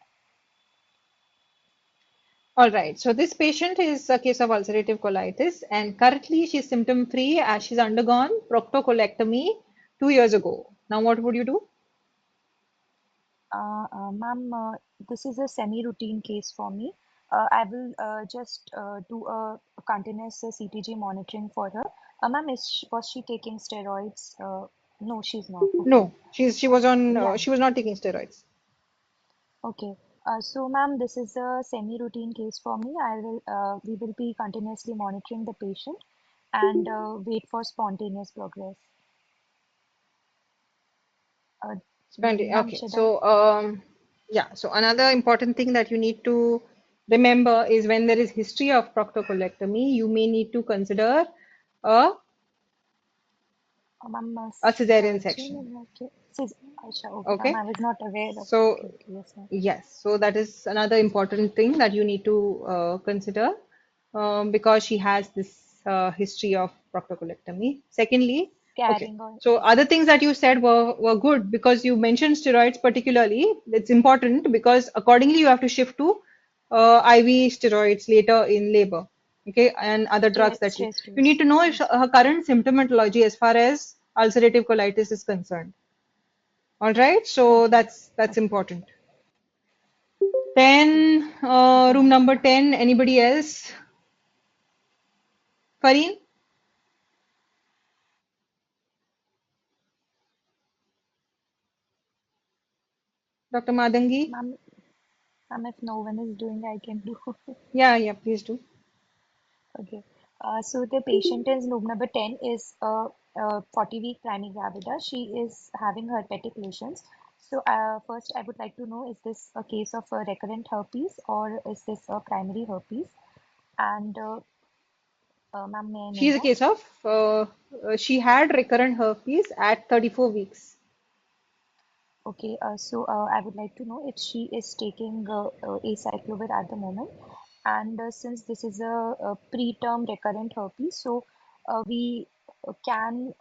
All right. So this patient is a case of ulcerative colitis, and currently she's symptom free as she's undergone proctocolectomy 2 years ago. Now, what would you do? Ma'am, this is a semi-routine case for me. I will just do a continuous CTG monitoring for her. Ma'am, was she taking steroids? No, she's not. Okay. No, Yeah. she was not taking steroids. Okay. So, ma'am, this is a semi-routine case for me. We will be continuously monitoring the patient and wait for spontaneous progress. Uh, Ma'am, Okay. should I? So, yeah. So another important thing that you need to remember is when there is history of proctocolectomy, you may need to consider a, Ma'am, a cesarean surgeon. section. Okay. Acha, okay, ma'am. Okay. I was not aware of. So, Okay, okay, yes, ma'am. yes, so that is another important thing that you need to consider because she has this history of proctocolectomy. Secondly, okay, Carrying on. so Okay. other things that you said were good because you mentioned steroids particularly. It's important because accordingly you have to shift to IV steroids later in labor. Okay, and other drugs that Stress you need stress. to know if Yes. her current symptomatology as far as ulcerative colitis is concerned. All right, so Okay. that's Okay. important. Then Okay, room ma'am. number 10, anybody else? Fareen, Dr. Madangi? Ma'am, ma'am, if no one is doing, I can do. Yeah, yeah, please do. Okay. So the patient is room number 10 is a 40-week primary gravida. She is having herpetic lesions. So first, I would like to know, is this a case of a recurrent herpes or is this a primary herpes? And ma'am, may I know She's a that? case of, she had recurrent herpes at 34 weeks. Okay, so I would like to know if she is taking acyclovir at the moment. And since this is a preterm recurrent herpes, so we can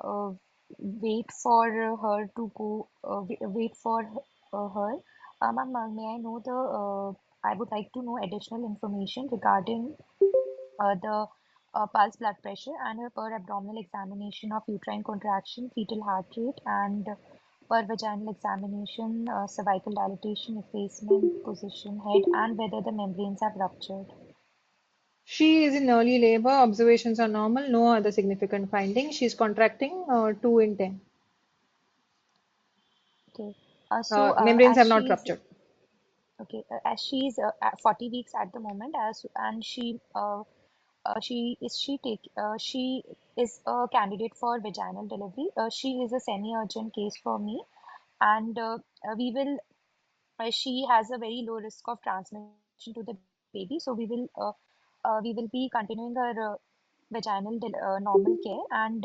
wait for her to go, wait for her. Ma'am, may I know I would like to know additional information regarding the pulse, blood pressure, and a per abdominal examination of uterine contraction, fetal heart rate, and per vaginal examination, cervical dilatation, effacement, position, head, and whether the membranes have ruptured. She is in early labor, observations are normal, no other significant findings. She's contracting 2 in 10. Okay. Membranes have not ruptured. As she's at 40 weeks at the moment, and she is a candidate for vaginal delivery. She is a semi-urgent case for me, and we will she has a very low risk of transmission to the baby, so we will be continuing her normal care, and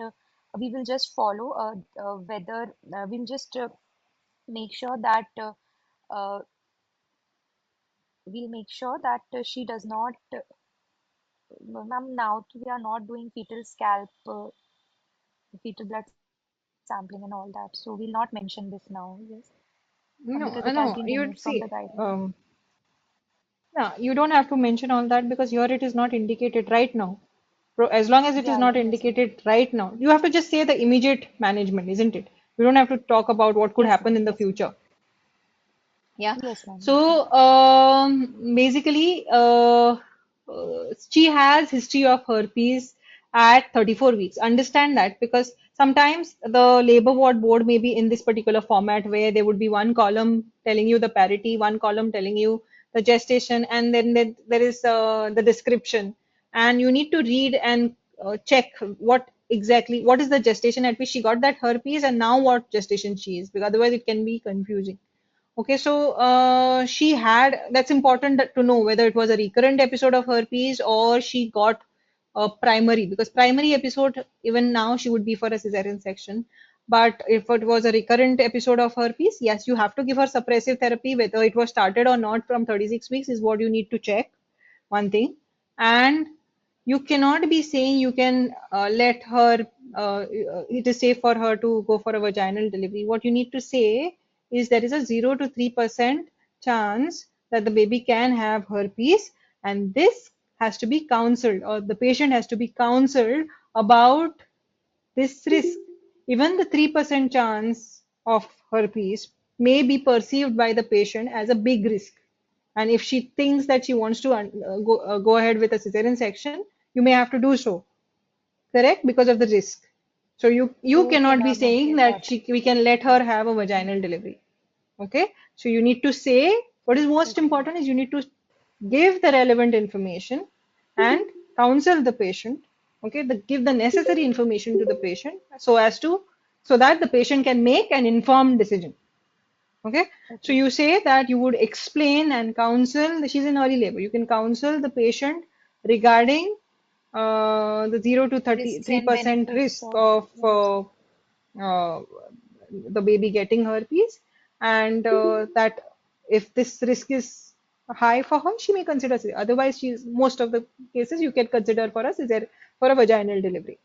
we will just follow whether we'll just make sure that uh, we'll make sure that she does not ma'am, now we are not doing fetal blood sampling and all that, so we'll not mention this now. Yes. Because it No, has been no, removed you'd from the see. guideline. No, you don't have to mention all that because here it is not indicated right now. As long as it is Yeah, not yeah, yes, ma'am. indicated right now, you have to just say the immediate management, isn't it? You don't have to talk about what could Yes, happen ma'am. in the Yes, ma'am. future. Yeah. Yes, ma'am. Yes, ma'am. So basically, she has history of herpes at 34 weeks. Understand that because sometimes the labor ward board may be in this particular format where there would be one column telling you the parity, one column telling you the gestation, and then there is the description, and you need to read and check what is the gestation at which she got that herpes and now what gestation she is, because otherwise it can be confusing. Okay, so that's important to know whether it was a recurrent episode of herpes or she got a primary, because primary episode, even now, she would be for a cesarean section. But if it was a recurrent episode of herpes, yes, you have to give her suppressive therapy, whether it was started or not from 36 weeks is what you need to check, one thing. And you cannot be saying you can let her, it is safe for her to go for a vaginal delivery. What you need to say is there is a 0 to 3% chance that the baby can have herpes, and this has to be counseled, or the patient has to be counseled about this risk. Even the 3% chance of herpes may be perceived by the patient as a big risk. And if she thinks that she wants to go ahead with a cesarean section, you may have to do so, correct? Because of the risk. So you Okay, cannot be ma'am. saying Okay, that got it. we can let her have a vaginal delivery. Okay, so you need to say what is most Okay. important is you need to give the relevant information and counsel the patient. Okay, give the necessary information to the patient so that the patient can make an informed decision. Okay, so Okay. you say that you would explain and counsel, she's in early labor, you can counsel the patient regarding the 0 to Risks and 33% benefits risk of, of yes. uh, the baby getting herpes, and that if this risk is high for her, she may consider cesarean. Otherwise, most of the cases you can consider for a cesarean, for a vaginal delivery.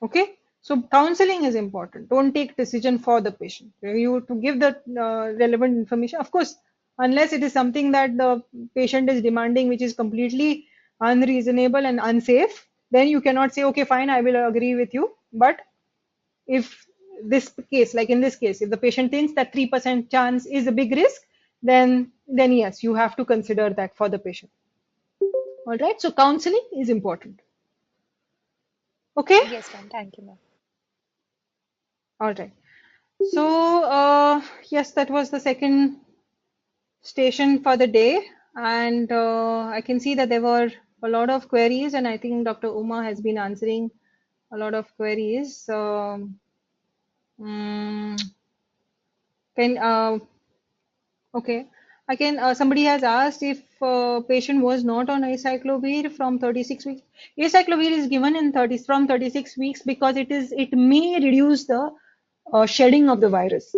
Okay, so counseling is important. Don't take decision for the patient. You to give the relevant information. Of course, unless it is something that the patient is demanding, which is completely unreasonable and unsafe, then you cannot say, okay, fine, I will agree with you. But if this case, like in this case, if the patient thinks that 3% chance is a big risk, then yes, you have to consider that for the patient. All right. So counseling is important. Okay. Yes, ma'am. Thank you, ma'am. All right. So, yes, that was the second station for the day. And I can see that there were a lot of queries, and I think Dr. Uma has been answering a lot of queries. Mm, can Okay, I can. Somebody has asked if patient was not on acyclovir from 36 weeks. Acyclovir is given in 36 weeks because it may reduce the shedding of the virus,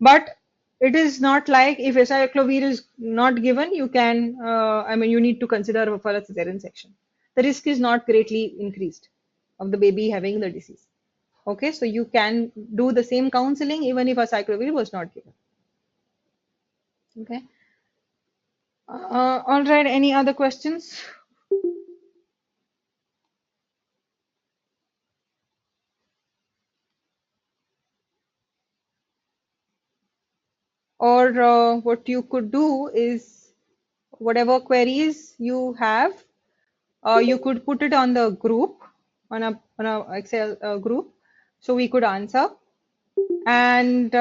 but it is not like if acyclovir is not given, you can. I mean, you need to consider for a cesarean section. The risk is not greatly increased of the baby having the disease. Okay, so you can do the same counseling even if acyclovir was not given. Okay. All right, any other questions? Or what you could do is whatever queries you have, you could put it on the group, on a Excel group, so we could answer. And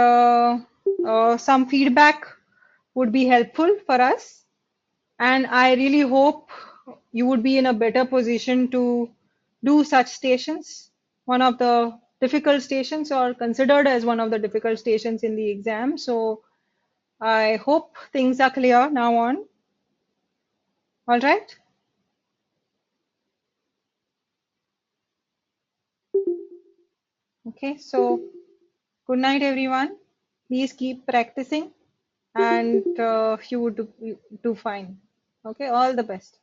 some feedback would be helpful for us. And I really hope you would be in a better position to do such stations. One of the difficult stations, or considered as one of the difficult stations in the exam. So I hope things are clear now on. All right. Okay. So good night, everyone. Please keep practicing, and you would do fine. Okay. All the best.